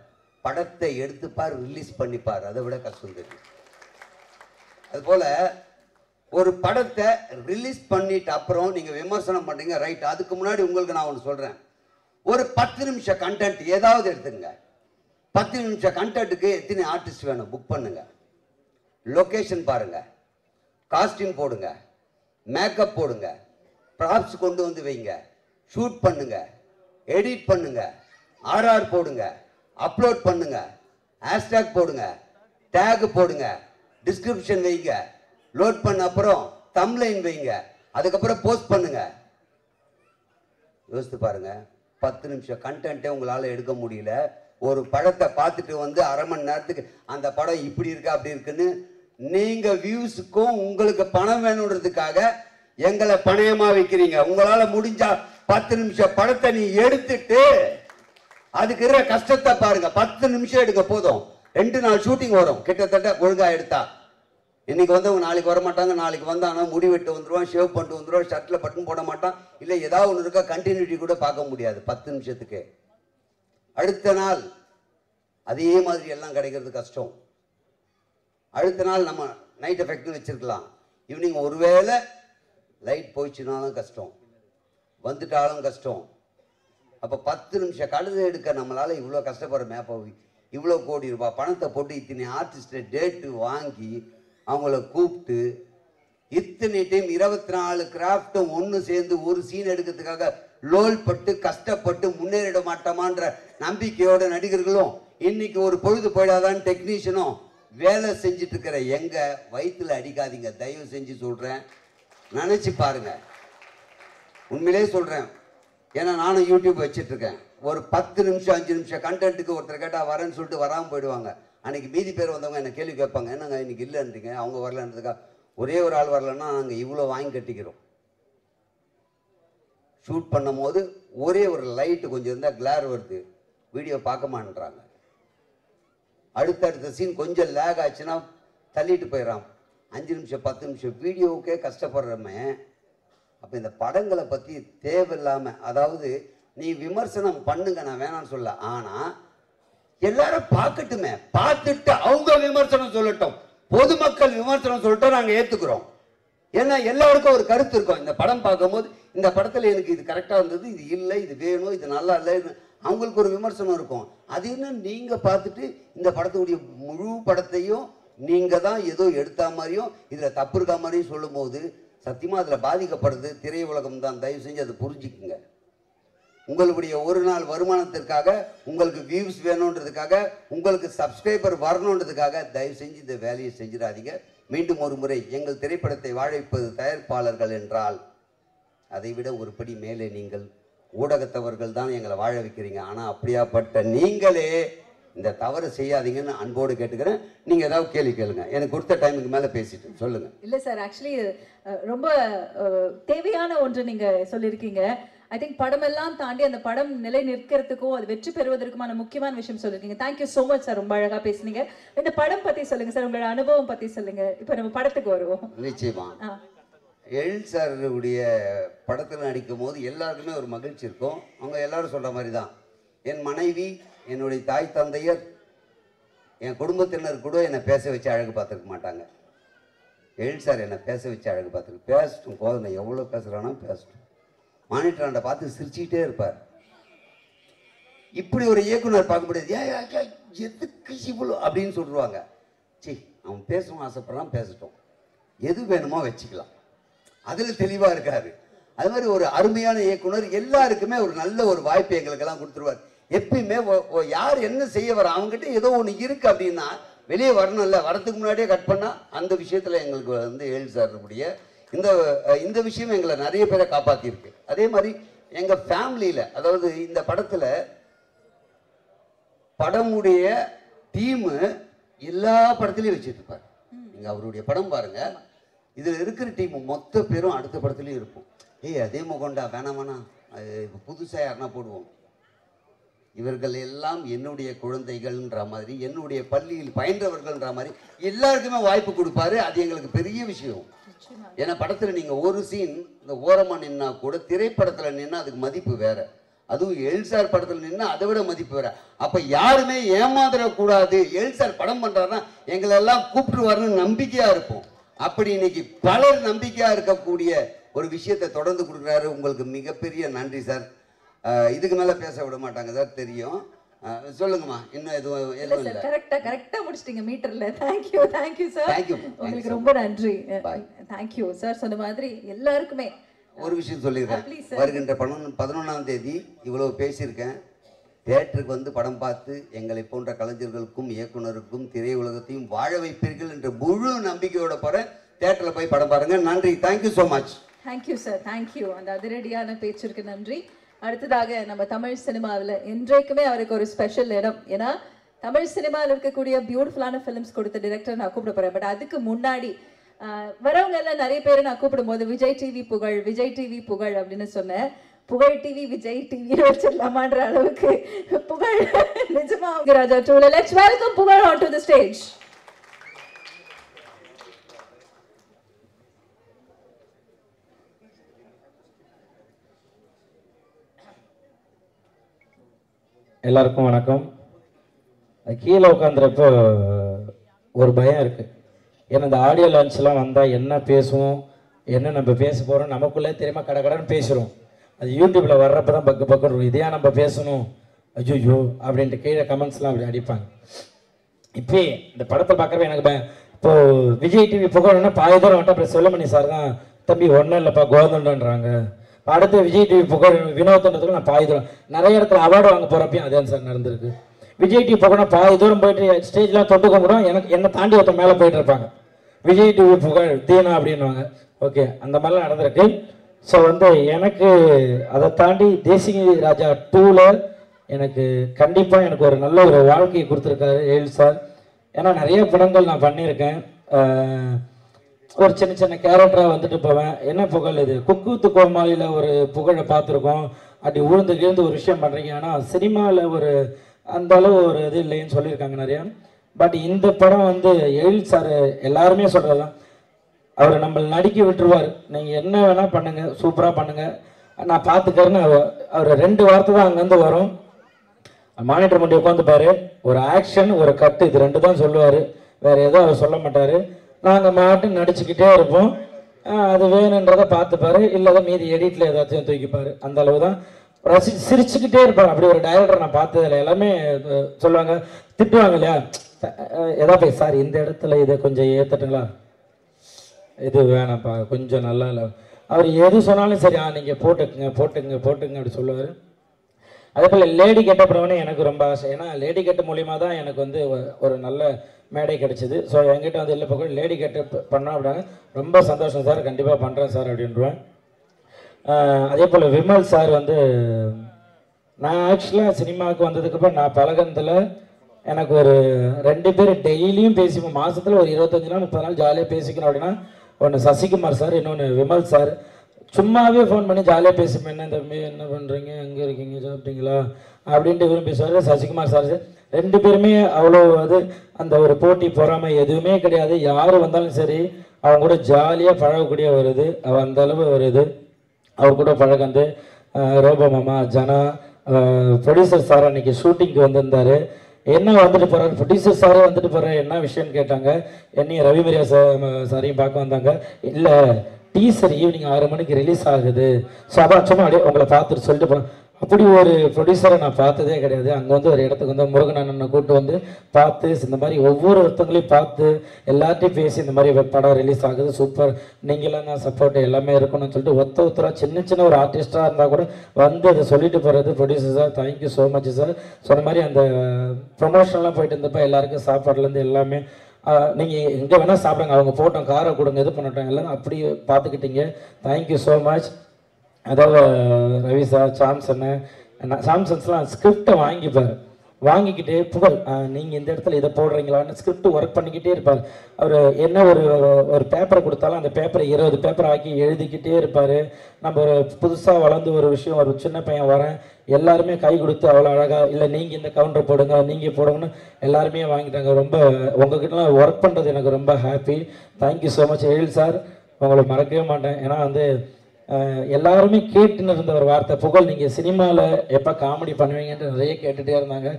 படத்தை எடுத்துப்பார், ரிலீஸ் பண்ணிப்பார், அதை விட கஷ்டம் தெரியும். அதுபோல ஒரு படத்தை ரிலீஸ் பண்ணிட்டு அப்புறம் நீங்க விமர்சனம் பண்றீங்க, ரைட். அதுக்கு முன்னாடி உங்களுக்கு நான் ஒன்று சொல்றேன். ஒரு 10 நிமிஷம் கண்டென்ட் ஏதாவது எடுத்துங்க. 10 நிமிஷம் கண்டென்ட்டுக்கு எத்தனை ஆர்டிஸ்ட் வேணும் புக் பண்ணுங்க. லொகேஷன் பாருங்க, காஸ்டியூம் போடுங்க, மேக்கப் போடுங்க, ப்ராப்ஸ் கொண்டு வந்து வைங்க, ஷூட் பண்ணுங்க, எடிட் பண்ணுங்க, ஆர்ஆர் போடுங்க, அப்லோட் பண்ணுங்க, ஹேஷ்டேக் போடுங்க, டேக் போடுங்க, டிஸ்கிரிப்ஷன் வைங்க, லோட் பண்ண அப்புறம் தம்ப்லைன் வைங்க, அதுக்கப்புறம் போஸ்ட் பண்ணுங்க. யோசித்து பாருங்க, 10 நிமிஷம் கண்டென்ட்டே உங்களால் எடுக்க முடியல. ஒரு படத்தை பார்த்துட்டு வந்து அரை மணி நேரத்துக்கு அந்த படம் இப்படி இருக்கா அப்படி இருக்குன்னு நீங்க வியூஸுக்கும் உங்களுக்கு பணம் வேணுன்றதுக்காக எங்களை பணயமா வைக்கிறீங்க. உங்களால முடிஞ்சா 10 நிமிஷம் படத்தை நீ எடுத்துட்டு அதுக்கு இருக்கிற கஷ்டத்தை பாருங்க. 10 நிமிஷம் எடுக்க போதும். 2 நாள் ஷூட்டிங் வரும் கிட்டத்தட்ட ஒழுங்கா எடுத்தா. இன்னைக்கு வந்தவங்க நாளைக்கு வர மாட்டாங்க, நாளைக்கு வந்தானா முடி வெட்டு வந்துடுவான், ஷேவ் பண்ணிட்டு வந்துடுவான், ஷர்ட்ல பட்டன் போட மாட்டான், இல்லை ஏதாவது ஒன்று இருக்கா, கண்டினியூட்டி கூட பார்க்க முடியாது 10 நிமிஷத்துக்கு. அடுத்த நாள் அதே மாதிரி எல்லாம் கிடைக்கிறது கஷ்டம். அடுத்த நாள் நம்ம நைட் எஃபெக்ட்னு வச்சிருக்கலாம், ஈவினிங் ஒருவேளை லைட் போயிடுச்சுனாலும் கஷ்டம், வந்துட்டாலும் கஷ்டம். அப்போ 10 நிமிஷம் கழுதை எடுக்க நம்மளால இவ்வளோ கஷ்டப்படுறோமே. அப்போ இவ்வளோ கோடி ரூபாய் பணத்தை போட்டு இத்தனை ஆர்டிஸ்ட்டை டேட்டு வாங்கி அவங்கள கூப்பிட்டு இத்தனை டைம் 24 கிராஃப்டும் ஒன்று சேர்ந்து ஒரு சீன் எடுக்கிறதுக்காக லோல் பட்டு கஷ்டப்பட்டு முன்னேறிட மாட்டோமான்ற நம்பிக்கையோட நடிகர்களும் இன்னைக்கு ஒரு பொழுது போயிடாதான்னு டெக்னீஷியனும் வேலை செஞ்சுட்டு இருக்கிற எங்க வயிற்றுல அடிக்காதீங்க, தயவு செஞ்சு சொல்றேன். நினைச்சு பாருங்க, உண்மையிலே சொல்றேன். ஏன்னா நானும் யூடியூப் வச்சுட்டு இருக்கேன். ஒரு 10 நிமிஷம் 5 நிமிஷம் கண்டென்ட்டுக்கு ஒருத்தர் கேட்டால் வரேன்னு சொல்லிட்டு வராமல் போயிடுவாங்க. அன்னைக்கு மீதி பேர் வந்தவங்க என்ன கேள்வி கேட்பாங்க, என்னங்க இன்னைக்கு இல்லைன்றீங்க, அவங்க வரலன்றதுக்கா. ஒரே ஒரு ஆள் வரலன்னா நாங்கள் இவ்வளோ வாங்கி கட்டிக்கிறோம். ஷூட் பண்ணும் போது ஒரே ஒரு லைட்டு கொஞ்சம் இருந்தால் கிளார் வருது, வீடியோ பார்க்க மாட்டேன்றாங்க. அடுத்தடுத்த சீன் கொஞ்சம் லேக் ஆச்சுன்னா தள்ளிட்டு போயிடறான். 5 நிமிஷம் 10 நிமிஷம் வீடியோவுக்கே கஷ்டப்படுறோமே. அப்போ இந்த படங்களை பற்றி தேவையில்லாமல், அதாவது நீ விமர்சனம் பண்ணுங்க, நான் வேணான்னு சொல்ல, ஆனால் எல்லாரும் பார்க்கட்டுமே, பார்த்துட்டு அவங்க விமர்சனம் சொல்லட்டும், பொதுமக்கள் விமர்சனம் சொல்லட்டும், நாங்கள் ஏற்றுக்கிறோம். ஏன்னா எல்லாருக்கும் ஒரு கருத்து இருக்கும். இந்த படம் பார்க்கும்போது இந்த படத்தில் எனக்கு இது கரெக்டாக இருந்தது, இது இல்லை, இது வேணும், இது நல்லா இல்லை, அவங்களுக்கு ஒரு விமர்சனம் இருக்கும். அது என்ன, நீங்கள் பார்த்துட்டு இந்த படத்துடைய முழு படத்தையும் நீங்கள் தான் ஏதோ எடுத்தா மாதிரியும் இதில் தப்பு இருக்கா மாதிரியும் சொல்லும் போது சத்தியமாக அதில் பாதிக்கப்படுறது திரையுலகம் தான். தயவு செஞ்சு அதை புரிஞ்சுக்குங்க. உங்களுடைய ஒரு நாள் வருமானத்திற்காக, உங்களுக்கு வியூஸ் வேணுன்றதுக்காக, உங்களுக்கு சப்ஸ்கிரைபர் வரணுன்றதுக்காக தயவு செஞ்சு இந்த வேலையை செஞ்சிடாதீங்க. மீண்டும் ஒரு முறை, எங்கள் திரைப்படத்தை வாழ வைப்பது தயாரிப்பாளர்கள் என்றால் அதை விட ஒரு படி மேலே நீங்கள் ஊடகத்தவர்கள் தான் எங்களை வாழ வைக்கிறீங்க. ஆனால் அப்படியாப்பட்ட நீங்களே இந்த தவறு செய்யாதீங்கன்னு அன்போடு கேட்டுக்கிறேன். நீங்கள் ஏதாவது கேள்வி கேளுங்க, எனக்கு கொடுத்த டைமுக்கு மேலே பேசிட்டு சொல்லுங்க. இல்லை சார், ஆக்சுவலி ரொம்ப தேவையான ஒன்று நீங்கள் சொல்லியிருக்கீங்க. ஐ திங்க் படமெல்லாம் தாண்டி அந்த படம் நிலை நிற்கிறதுக்கும் அது வெற்றி பெறுவதற்குமான முக்கியமான விஷயம் சொல்லியிருக்கீங்க. தேங்க்யூ ஸோ மச் சார், ரொம்ப அழகாக பேசுனீங்க. இந்த படம் பற்றி சொல்லுங்கள் சார், உங்களோட அனுபவம் பற்றி சொல்லுங்கள். இப்போ நம்ம படத்துக்கு வருவோம். நிச்சயமா. எழில் சாருடைய படத்தில் நடிக்கும் போது எல்லாருக்குமே ஒரு மகிழ்ச்சி இருக்கும். அவங்க எல்லாரும் சொல்கிற மாதிரி தான், என் மனைவி, என்னுடைய தாய் தந்தையர், என் குடும்பத்தினர் கூட என்னை பேச வச்சு அழகு பார்த்துருக்க மாட்டாங்க. எழில் சார் என்னை பேச வச்சு அழகு பார்த்துருக்கு. பேசட்டும், போதும், எவ்வளோ பேசுகிறானோ பேசட்டும். மானிட்டராண்ட பார்த்து சிரிச்சுக்கிட்டே இருப்பார். இப்படி ஒரு இயக்குனர் பார்க்க முடியாது. எதுக்கு இவ்வளோ அப்படின்னு சொல்லுவாங்க. சரி, அவன் பேசணும் ஆசைப்படுறான், பேசட்டும், எது வேணுமோ வச்சுக்கலாம், அதில் தெளிவாக இருக்காரு. அது மாதிரி ஒரு அருமையான இயக்குனர் எல்லாருக்குமே ஒரு நல்ல ஒரு வாய்ப்பு எங்களுக்கெல்லாம் கொடுத்துருவார். எப்பயுமே யார் என்ன செய்ய வர, அவங்ககிட்ட ஏதோ ஒன்று இருக்கு அப்படின்னா வெளியே வரணும்ல, வரதுக்கு முன்னாடியே கட் பண்ணால் அந்த விஷயத்தில் எங்களுக்கு வந்து எழில் சாருடைய இந்த விஷயம் எங்களை நிறைய பேரை காப்பாற்றிருக்கு. அதே மாதிரி எங்கள் ஃபேமிலியில், அதாவது இந்த படத்தில் படமுடைய டீமு எல்லா படத்துலையும் வச்சுட்டு இருப்பார். நீங்கள் அவருடைய படம் பாருங்கள், இதில் இருக்கிற டீம் மொத்த பேரும் அடுத்த படத்துலையும் இருப்போம். ஏய் அதே முகண்டா வேணாம் புதுசாக யாருன்னா போடுவோம். இவர்கள் எல்லாம் என்னுடைய குழந்தைகள்ன்ற மாதிரி, என்னுடைய பள்ளியில் பயின்றவர்கள்ன்ற மாதிரி எல்லாருக்குமே வாய்ப்பு கொடுப்பாரு. அது எங்களுக்கு பெரிய விஷயம். ஏன்னா படத்தில் நீங்கள் ஒரு சீன் இந்த ஓரமாக நின்னா கூட திரைப்படத்தில் நின்னா அதுக்கு மதிப்பு வேற, அதுவும் எல்சார் படத்தில் நின்னா அதை விட மதிப்பு வேற. அப்போ யாருமே ஏமாந்துடக்கூடாது. எல்சார் படம் பண்ணுறாருன்னா எங்களெல்லாம் கூப்பிட்டுருவாருன்னு நம்பிக்கையாக இருப்போம். அப்படி இன்னைக்கு பலர் நம்பிக்கையாக இருக்கக்கூடிய ஒரு விஷயத்தை தொடர்ந்து கொடுக்குறாரு. உங்களுக்கு மிகப்பெரிய நன்றி சார். இதுக்கு மேலே பேச விட மாட்டாங்க சார், தெரியும். சொல்லுங்கம்மா, இன்னும் எதுவும் இல்லை. கரெக்டா முடிச்சிட்டீங்க மீட்டர்ல. Thank you sir. உங்களுக்கு ரொம்ப நன்றி. Thank you sir. சொன்ன மாதிரி எல்லாருக்குமே ஒரு விஷயம் சொல்லிடுறேன். வருகின்ற 11ஆம் தேதி இவ்வளவு பேசியிருக்கேன். தியேட்டருக்கு வந்து படம் பார்த்து எங்களை போன்ற கலைஞர்களுக்கும் இயக்குனருக்கும் திரையுலகத்தையும் வாழ வைப்பீர்கள் என்ற முழு நம்பிக்கையோட போகிறேன். தியேட்டரில் போய் படம் பாருங்க. நன்றி. Thank you so much. Thank you sir. Thank you. அந்த அதிரடியான பேச்சிற்கு நன்றி. அடுத்ததாக நம்ம தமிழ் சினிமாவில் என்றைக்குமே அவருக்கு ஒரு ஸ்பெஷல் இடம். ஏன்னா தமிழ் சினிமாவில் இருக்கக்கூடிய பியூட்டிஃபுல்லான ஃபிலிம்ஸ் கொடுத்த டிரெக்டர் நான் கூப்பிட போகிறேன். பட் அதுக்கு முன்னாடி வரவங்க எல்லாம் நிறைய பேர் நான் கூப்பிடும்போது விஜய் டிவி புகழ் அப்படின்னு சொன்னேன். புகழ் டிவி விஜய் டிவி வச்சிடலாமான்ற அளவுக்கு புகழ் நிஜமா ராஜா டூல. லெட்ஸ் வெல்கம் புகழ் ஆன் டு தி ஸ்டேஜ். எல்லாருக்கும் வணக்கம். கீழே உட்காந்துறப்போ ஒரு பயம் இருக்குது. ஏன்னா இந்த ஆடியோ லான்ச்லாம் வந்தால் என்ன பேசுவோம், என்ன நம்ம பேச போகிறோம் நமக்குள்ளே தெரியாமல் கடன்னு பேசுகிறோம். அது யூடியூப்பில் வர்றப்போ தான் பக்கம் இருக்கும். இதையா நம்ம பேசணும், ஐயோ அப்படின்ட்டு கீழே கமெண்ட்ஸ்லாம் அப்படி அடிப்பாங்க. இப்போ இந்த படத்தை பார்க்குறப்ப எனக்கு பயம். இப்போது விஜய் டிவி புகழ்னா பாதி தூரம் வந்துட்டு அப்புறம் செல்லமணி சார் தான் தம்பி ஒன்றும் இல்லைப்பா கோதண்டன்றாங்க. அடுத்து விஜய் டிவி புகழ் வினோதன்றதுக்கு நான் பாதி தூரம் நிறைய இடத்துல அவார்டு வாங்க போகிறப்பையும் அதே சார் நடந்திருக்கு. விஜய் டிவி புகழ்னா பாதி தூரம் போயிட்டு ஸ்டேஜ்லாம் தொட்டு கும்பிடும், என்னை தாண்டி ஒருத்தர் மேலே போயிட்டு இருப்பாங்க. விஜய் டிவி புகழ் தீனா அப்படின்வாங்க. ஓகே, அந்த மாதிரிலாம் நடந்திருக்கு. ஸோ எனக்கு அதை தாண்டி தேசிய ராஜா 2ல் எனக்கு கண்டிப்பாக எனக்கு ஒரு நல்ல ஒரு வாழ்க்கையை கொடுத்துருக்காரு ஏழு சார். ஏன்னா நிறைய படங்கள் நான் பண்ணியிருக்கேன். ஒரு சின்ன சின்ன கேரக்டராக போவேன். என்ன புகழ் இது குக்கூத்து கோமாளியில் ஒரு புகழை பார்த்துருக்கோம். அப்படி உழுந்து ஒரு விஷயம் பண்ணுறீங்க. ஆனால் சினிமாவில் ஒரு அந்த அளவு ஒரு இது இல்லைன்னு சொல்லியிருக்காங்க நிறையா. பட் இந்த படம் எழில் சார் எல்லாருமே சொல்கிறதான், அவர் நம்மளை நடிக்க விட்டுருவார். நீங்கள் என்ன வேணால் பண்ணுங்கள், சூப்பராக பண்ணுங்கள், நான் பார்த்துக்கறேன்னு அவர் 2 வார்த்தை தான் அங்கேருந்து வரும். மானிட்டர் பண்ணி உட்காந்துப்பார். ஒரு ஆக்ஷன் ஒரு கட்டு, இது 2 தான் சொல்லுவார். வேறு எதுவும் அவர் சொல்ல மாட்டார். நாங்கள் மாட்டு நடிச்சுக்கிட்டே இருப்போம். அது வேணுன்றதை பார்த்துப்பாரு, இல்லைதான் மீதி எடிட்டில் ஏதாச்சும் தூக்கிப்பார். அந்த அளவு தான் சிரிச்சுக்கிட்டே இருப்பார். அப்படி ஒரு டைரக்டர் நான் பார்த்ததில்ல. எல்லாமே சொல்லுவாங்க, திட்டுவாங்க இல்லையா, எதாவது சார் இந்த இடத்துல இதை கொஞ்சம் ஏற்றட்டுங்களா, இது வேணாம்ப்பா கொஞ்சம் நல்லா இல்லை, அவர் எது சொன்னாலும் சரி நீங்கள் போட்டுக்குங்க அப்படி சொல்லுவார். அதே போல் லேடி கெட்டப்புறவனே எனக்கு ரொம்ப ஆசை. ஏன்னா லேடி கெட்ட மூலியமாக தான் எனக்கு ஒரு நல்ல மேடை கிடச்சிது. ஸோ என்கிட்ட இல்லை பக்கம் லேடி கெட்ட பண்ணோம் அப்படின்னா ரொம்ப சந்தோஷம் சார், கண்டிப்பாக பண்ணுறேன் சார் அப்படின்றேன். அதே போல் விமல் சார் நான் ஆக்சுவலாக சினிமாவுக்கு வந்ததுக்கப்புறம் நான் பழகினதில் எனக்கு ஒரு 2 பேர் டெய்லியும் பேசிப்போம். மாதத்தில் ஒரு 25 நாள் 30 நாள் ஜாலியாக பேசிக்கணும் அப்படின்னா ஒன்று சசிகுமார் சார், இன்னொன்று விமல் சார். சும்மாவே ஃபோன் பண்ணி ஜாலியாக பேசிப்பேன். என்ன தம்பி என்ன பண்ணுறீங்க, எங்கே இருக்கீங்க, சாப்பிட்டீங்களா அப்படின்ட்டு விரும்பி பேசுவார். சசிகுமார் சார் 2 பேருமே அவ்வளோ அந்த ஒரு போட்டி பொறாமை எதுவுமே கிடையாது. யார் வந்தாலும் சரி அவங்க கூட ஜாலியாக பழகக்கூடிய வருது. அந்த அளவு வருது. அவர் கூட பழகந்து ரோபோ மாமா ஜனா ப்ரொடியூசர் சார் அன்றைக்கி ஷூட்டிங்க்கு வந்திருந்தார். என்ன போகிறார் ப்ரொடியூசர் சாரே போகிறார், என்ன விஷயம்னு கேட்டாங்க. என்னையும் ரவிமரியா சாரையும் பார்க்க வந்தாங்க. இல்லை டீசர் ஈவினிங் 6 மணிக்கு ரிலீஸ் ஆகுது, ஸோ அதான் சும்மா அப்படியே உங்களை பார்த்துட்டு சொல்லிட்டு போகிறேன். அப்படி ஒரு ப்ரொடியூசரை நான் பார்த்ததே கிடையாது. அங்கே ஒரு இடத்துக்கு முருகன் அண்ணனை கூப்பிட்டு பார்த்து இந்த மாதிரி ஒவ்வொருத்தங்களையும் பார்த்து எல்லாத்தையும் பேசி இந்த மாதிரி படம் ரிலீஸ் ஆகுது, சூப்பர், நீங்களாம் தான் சப்போர்ட் எல்லாமே இருக்கணும்னு சொல்லிட்டு ஒருத்தராக சின்ன ஒரு ஆர்டிஸ்டாக இருந்தால் கூட அதை சொல்லிட்டு போகிறது. Producer sir thank you so much sir. சொன்ன மாதிரி அந்த ப்ரொமோஷன்லாம் போயிட்டு இருந்தப்போ எல்லாருக்கும் சாப்பாடுலேருந்து எல்லாமே நீங்கள் எங்கே வேணால் சாப்பிடுங்க, அவங்க போட்டோம் காரை கொடுங்க இது பண்ணட்டும் எல்லாம் அப்படி பார்த்துக்கிட்டீங்க. Thank you so much. அதாவது ரவி சார் சாம்சன்னு சாம்சன்ஸ்லாம் ஸ்கிரிப்டை வாங்கிப்பார். வாங்கிக்கிட்டு புகழ் நீங்கள் இந்த இடத்துல இதை போடுறீங்களான்னு ஸ்கிரிப்ட் ஒர்க் பண்ணிக்கிட்டே இருப்பார். அவர் என்ன ஒரு பேப்பரை கொடுத்தாலும் அந்த பேப்பரை 20 பேப்பர் ஆக்கி எழுதிக்கிட்டே இருப்பார். நம்ம ஒரு புதுசாக வளர்ந்து ஒரு விஷயம், ஒரு சின்ன பையன் வரேன், எல்லாருமே கை கொடுத்து அவ்வளோ அழகாக, இல்லை நீங்கள் இந்த கவுண்டர் போடுங்க, நீங்கள் போடுங்கன்னு எல்லாருமே வாங்கிட்டாங்க. ரொம்ப உங்ககிட்டலாம் ஒர்க் பண்ணுறது எனக்கு ரொம்ப ஹாப்பி. தேங்க்யூ ஸோ மச் எழில் சார், உங்களை மறக்கவே மாட்டேன். ஏன்னா வந்து எல்லாருமே கேட்டுன்னு இருந்த ஒரு வார்த்தை, புகழ் நீங்கள் சினிமாவில் எப்போ காமெடி பண்ணுவீங்கன்ட்டு நிறைய கேட்டுகிட்டே இருந்தாங்க.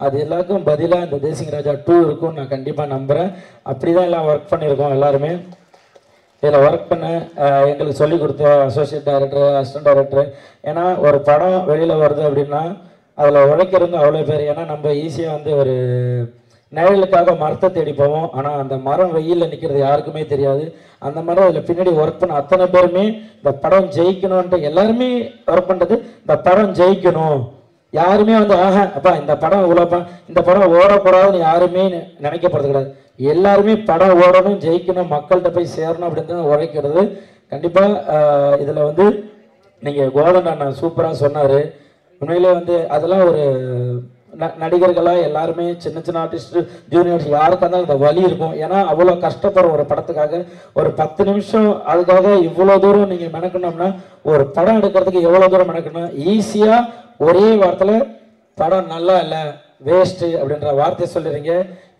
அது எல்லாருக்கும் பதிலாக இந்த தேசிங் ராஜா 2 இருக்கும்னு நான் கண்டிப்பாக நம்புகிறேன். அப்படி தான் எல்லாம் ஒர்க் பண்ணியிருக்கோம் எல்லாருமே. இதில் ஒர்க் பண்ண எங்களுக்கு சொல்லிக் கொடுத்த அசோசியேட் டைரக்டர், அசிஸ்டன்ட் டைரக்டர். ஏன்னா ஒரு படம் வெளியில் வருது அப்படின்னா அதில் உழைக்கிறது அவ்வளோ பேர். ஏன்னா நம்ம ஈஸியாக வந்து ஒரு நிழலுக்காக மரத்தை தேடி போவோம், ஆனால் அந்த மரம் வெயிலில் நிற்கிறது யாருக்குமே தெரியாது. அந்த மாதிரி அதில் பின்னாடி ஒர்க் பண்ண அத்தனை பேருமே இந்த படம் ஜெயிக்கணும்ன்ட்டு எல்லாருமே ஒர்க் பண்ணுறது, இந்த படம் ஜெயிக்கணும். யாருமே வந்து அப்பா இந்த படம் இவ்வளோப்பா, இந்த படம் ஓடக்கூடாதுன்னு யாருமே நினைக்கப்படுறது கிடையாது. எல்லாருமே படம் ஓடணும், ஜெயிக்கணும், மக்கள்கிட்ட போய் சேரணும் அப்படின்னு தான் உழைக்கிறது. கண்டிப்பாக இதில் வந்து நீங்கள் கோதன் அண்ணன் சூப்பராக சொன்னார். உண்மையிலே வந்து அதெல்லாம் ஒரு நடிகர்களாக எல்லாருமே சின்ன சின்ன ஆர்டிஸ்ட்டு, ஜூனியர்ஸ் யாருக்காக இருந்தாலும் இந்த வலி இருக்கும். ஏன்னா அவ்வளோ கஷ்டப்படுற ஒரு படத்துக்காக ஒரு 10 நிமிஷம் அதுக்காக இவ்வளோ தூரம் நீங்கள் மெனக்கணும்னா, ஒரு படம் எடுக்கிறதுக்கு எவ்வளோ தூரம் மெனக்கணும். ஈஸியாக ஒரே வாரத்தில் படம் நல்லா இல்லை, வேஸ்ட்டு அப்படின்ற வார்த்தையை சொல்லிடுறீங்க.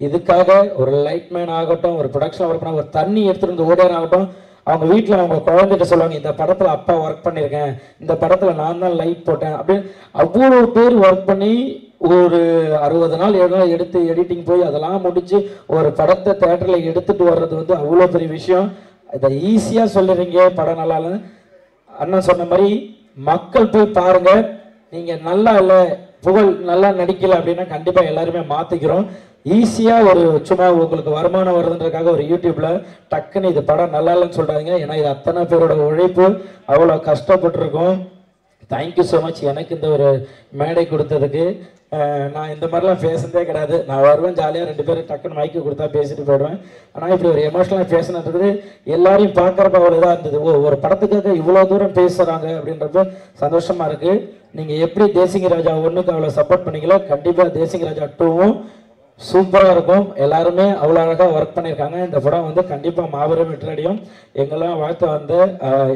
இதுக்காக ஒரு லைட்மேன் ஆகட்டும், ஒரு ப்ரொடக்ஷன் ஒர்க் பண்ண, ஒரு தண்ணி எடுத்துகிட்டு வந்து ஓடியார் ஆகட்டும், அவங்க வீட்டில் அவங்க குழந்தைகிட்ட சொல்லுவாங்க, இந்த படத்தில் அப்பா ஒர்க் பண்ணியிருக்கேன், இந்த படத்தில் நான் தான் லைட் போட்டேன் அப்படின்னு. அவ்வளோ பேர் ஒர்க் பண்ணி ஒரு 60 நாள் 7 நாள் எடுத்து எடிட்டிங் போய் அதெல்லாம் முடித்து ஒரு படத்தை தேட்டரில் எடுத்துகிட்டு வர்றது வந்து அவ்வளோ பெரிய விஷயம். இதை ஈஸியாக சொல்லுறீங்க படம் நல்லா இல்லை. அண்ணன் சொன்ன மாதிரி மக்கள் போய் பாருங்கள். நீங்கள் நல்லா இல்லை, புகழ் நல்லா நடிக்கலை அப்படின்னா கண்டிப்பாக எல்லாருமே மாற்றிக்கிறோம். ஈஸியாக ஒரு சும்மா உங்களுக்கு வருமானம் வருதுன்றதுக்காக ஒரு யூடியூப்பில் டக்குன்னு இது படம் நல்லா இல்லைன்னு சொல்கிறாங்க. ஏன்னா இது அத்தனை பேரோட உழைப்பு, அவ்வளோ கஷ்டப்பட்டுருக்கோம். தேங்க்யூ ஸோ மச் எனக்கு இந்த ஒரு மேடை கொடுத்ததுக்கு. நான் இந்த மாதிரிலாம் பேசுனதே கிடையாது. நான் வருவேன் ஜாலியாக 2 பேரும் டக்குன்னு மைக்கு கொடுத்தா பேசிட்டு போயிடுவேன். ஆனால் இப்படி ஒரு எமோஷனலாக பேசினது எல்லாரையும் பார்க்குறப்ப அவ்வளோ இதாக இருந்தது. ஒரு படத்துக்காக இவ்வளோ தூரம் பேசுகிறாங்க அப்படின்றப்ப சந்தோஷமாக இருக்குது. நீங்கள் எப்படி தேசிங் ராஜா 1க்கு அவ்வளோ சப்போர்ட் பண்ணீங்களோ, கண்டிப்பாக தேசிங் ராஜா 2வும் சூப்பராக இருக்கும். எல்லாருமே அவ்வளோ அழகாக ஒர்க் பண்ணியிருக்காங்க. இந்த படம் வந்து கண்டிப்பாக மாபெரும் வெற்றியடையும். எங்கெல்லாம் வாழ்த்து வந்த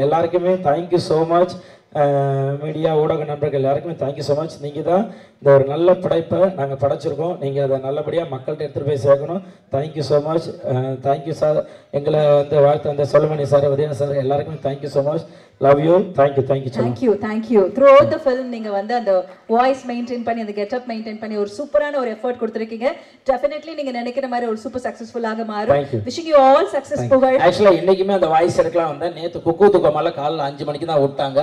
எல்லாருக்குமே தேங்க்யூ ஸோ மச். மீடியா ஊடக நண்பர்கள் எல்லாருக்குமே தேங்க்யூ ஸோ மச். நீங்கள் தான் இந்த ஒரு நல்ல படைப்பை நாங்கள் படைச்சிருக்கோம். நீங்கள் அதை நல்லபடியாக மக்கள்கிட்ட எடுத்துகிட்டு போய் சேர்க்கணும். Thank you so much. Thank you sir. எங்களை வந்து வாழ்த்து வந்த சொல்லுமணி சார், உதயா சார் எல்லாருக்குமே thank you so much. Love you. Thank you thank you thank you. Through out the film நீங்கள் வந்து அந்த வாய்ஸ் மெயின்டைன் பண்ணி, அந்த கெட்டப் மெயின்டைன் பண்ணி ஒரு சூப்பரான ஒரு எஃபர்ட் கொடுத்துருக்கீங்க. டெஃபினெட்லி நீங்கள் நினைக்கிற மாதிரி ஒரு சூப்பர் சக்ஸஸ்ஃபுல்லாக மாறும். Wishing you all success. புகழ் ஆக்சுவலாக இன்றைக்குமே அந்த வாய்ஸ் எடுக்கலாம் வந்தேன். நேற்று குக்கு தூக்கமால காலைல 5 மணிக்கு தான் விட்டாங்க.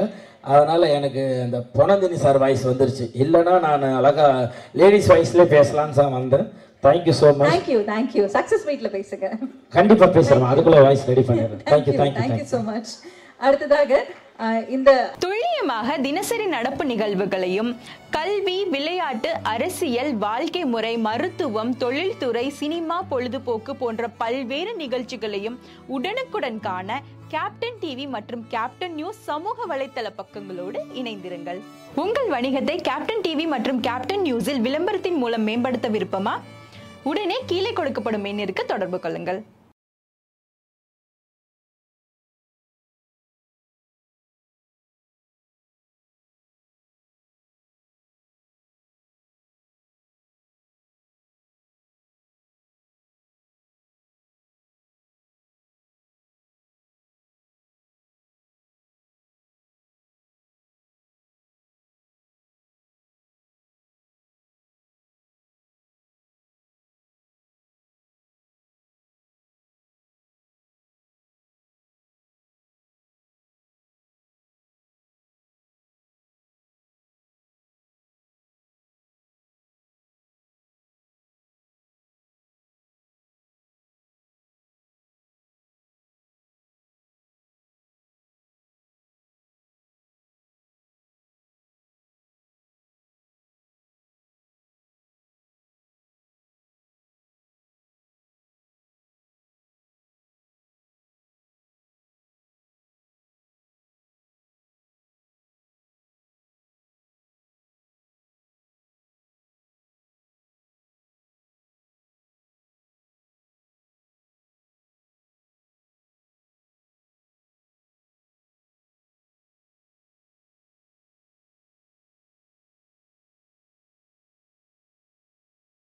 அதனால் எனக்கு இந்த பொனந்தினி சார் வாய்ஸ் வந்துருச்சு. இல்லைன்னா நான் அழகாக லேடிஸ் வாய்ஸ்லேயே பேசலான்னு சார் வந்தேன். Thank you so much. Thank you. Success மீட்டில் பேசுங்க. கண்டிப்பாக பேசுகிறேன். அதுக்குள்ளே வாய்ஸ் ரெடி பண்ணிடுறேன். Thank you so much. அடுத்ததாக இந்த துல்லியமாக தினசரி நடப்பு நிகழ்வுகளையும் கல்வி, விளையாட்டு, அரசியல், வாழ்க்கை முறை, மருத்துவம், தொழில்துறை, சினிமா, பொழுதுபோக்கு போன்ற பல்வேறு நிகழ்ச்சிகளையும் உடனுக்குடன் காண கேப்டன் டிவி மற்றும் கேப்டன் நியூஸ் சமூக வலைத்தள பக்கங்களோடு இணைந்திருங்கள். உங்கள் வணிகத்தை கேப்டன் டிவி மற்றும் கேப்டன் நியூஸில் விளம்பரத்தின் மூலம் மேம்படுத்த விருப்பமா? உடனே கீழே கொடுக்கப்படும் எண்ணிற்கு தொடர்பு கொள்ளுங்கள்.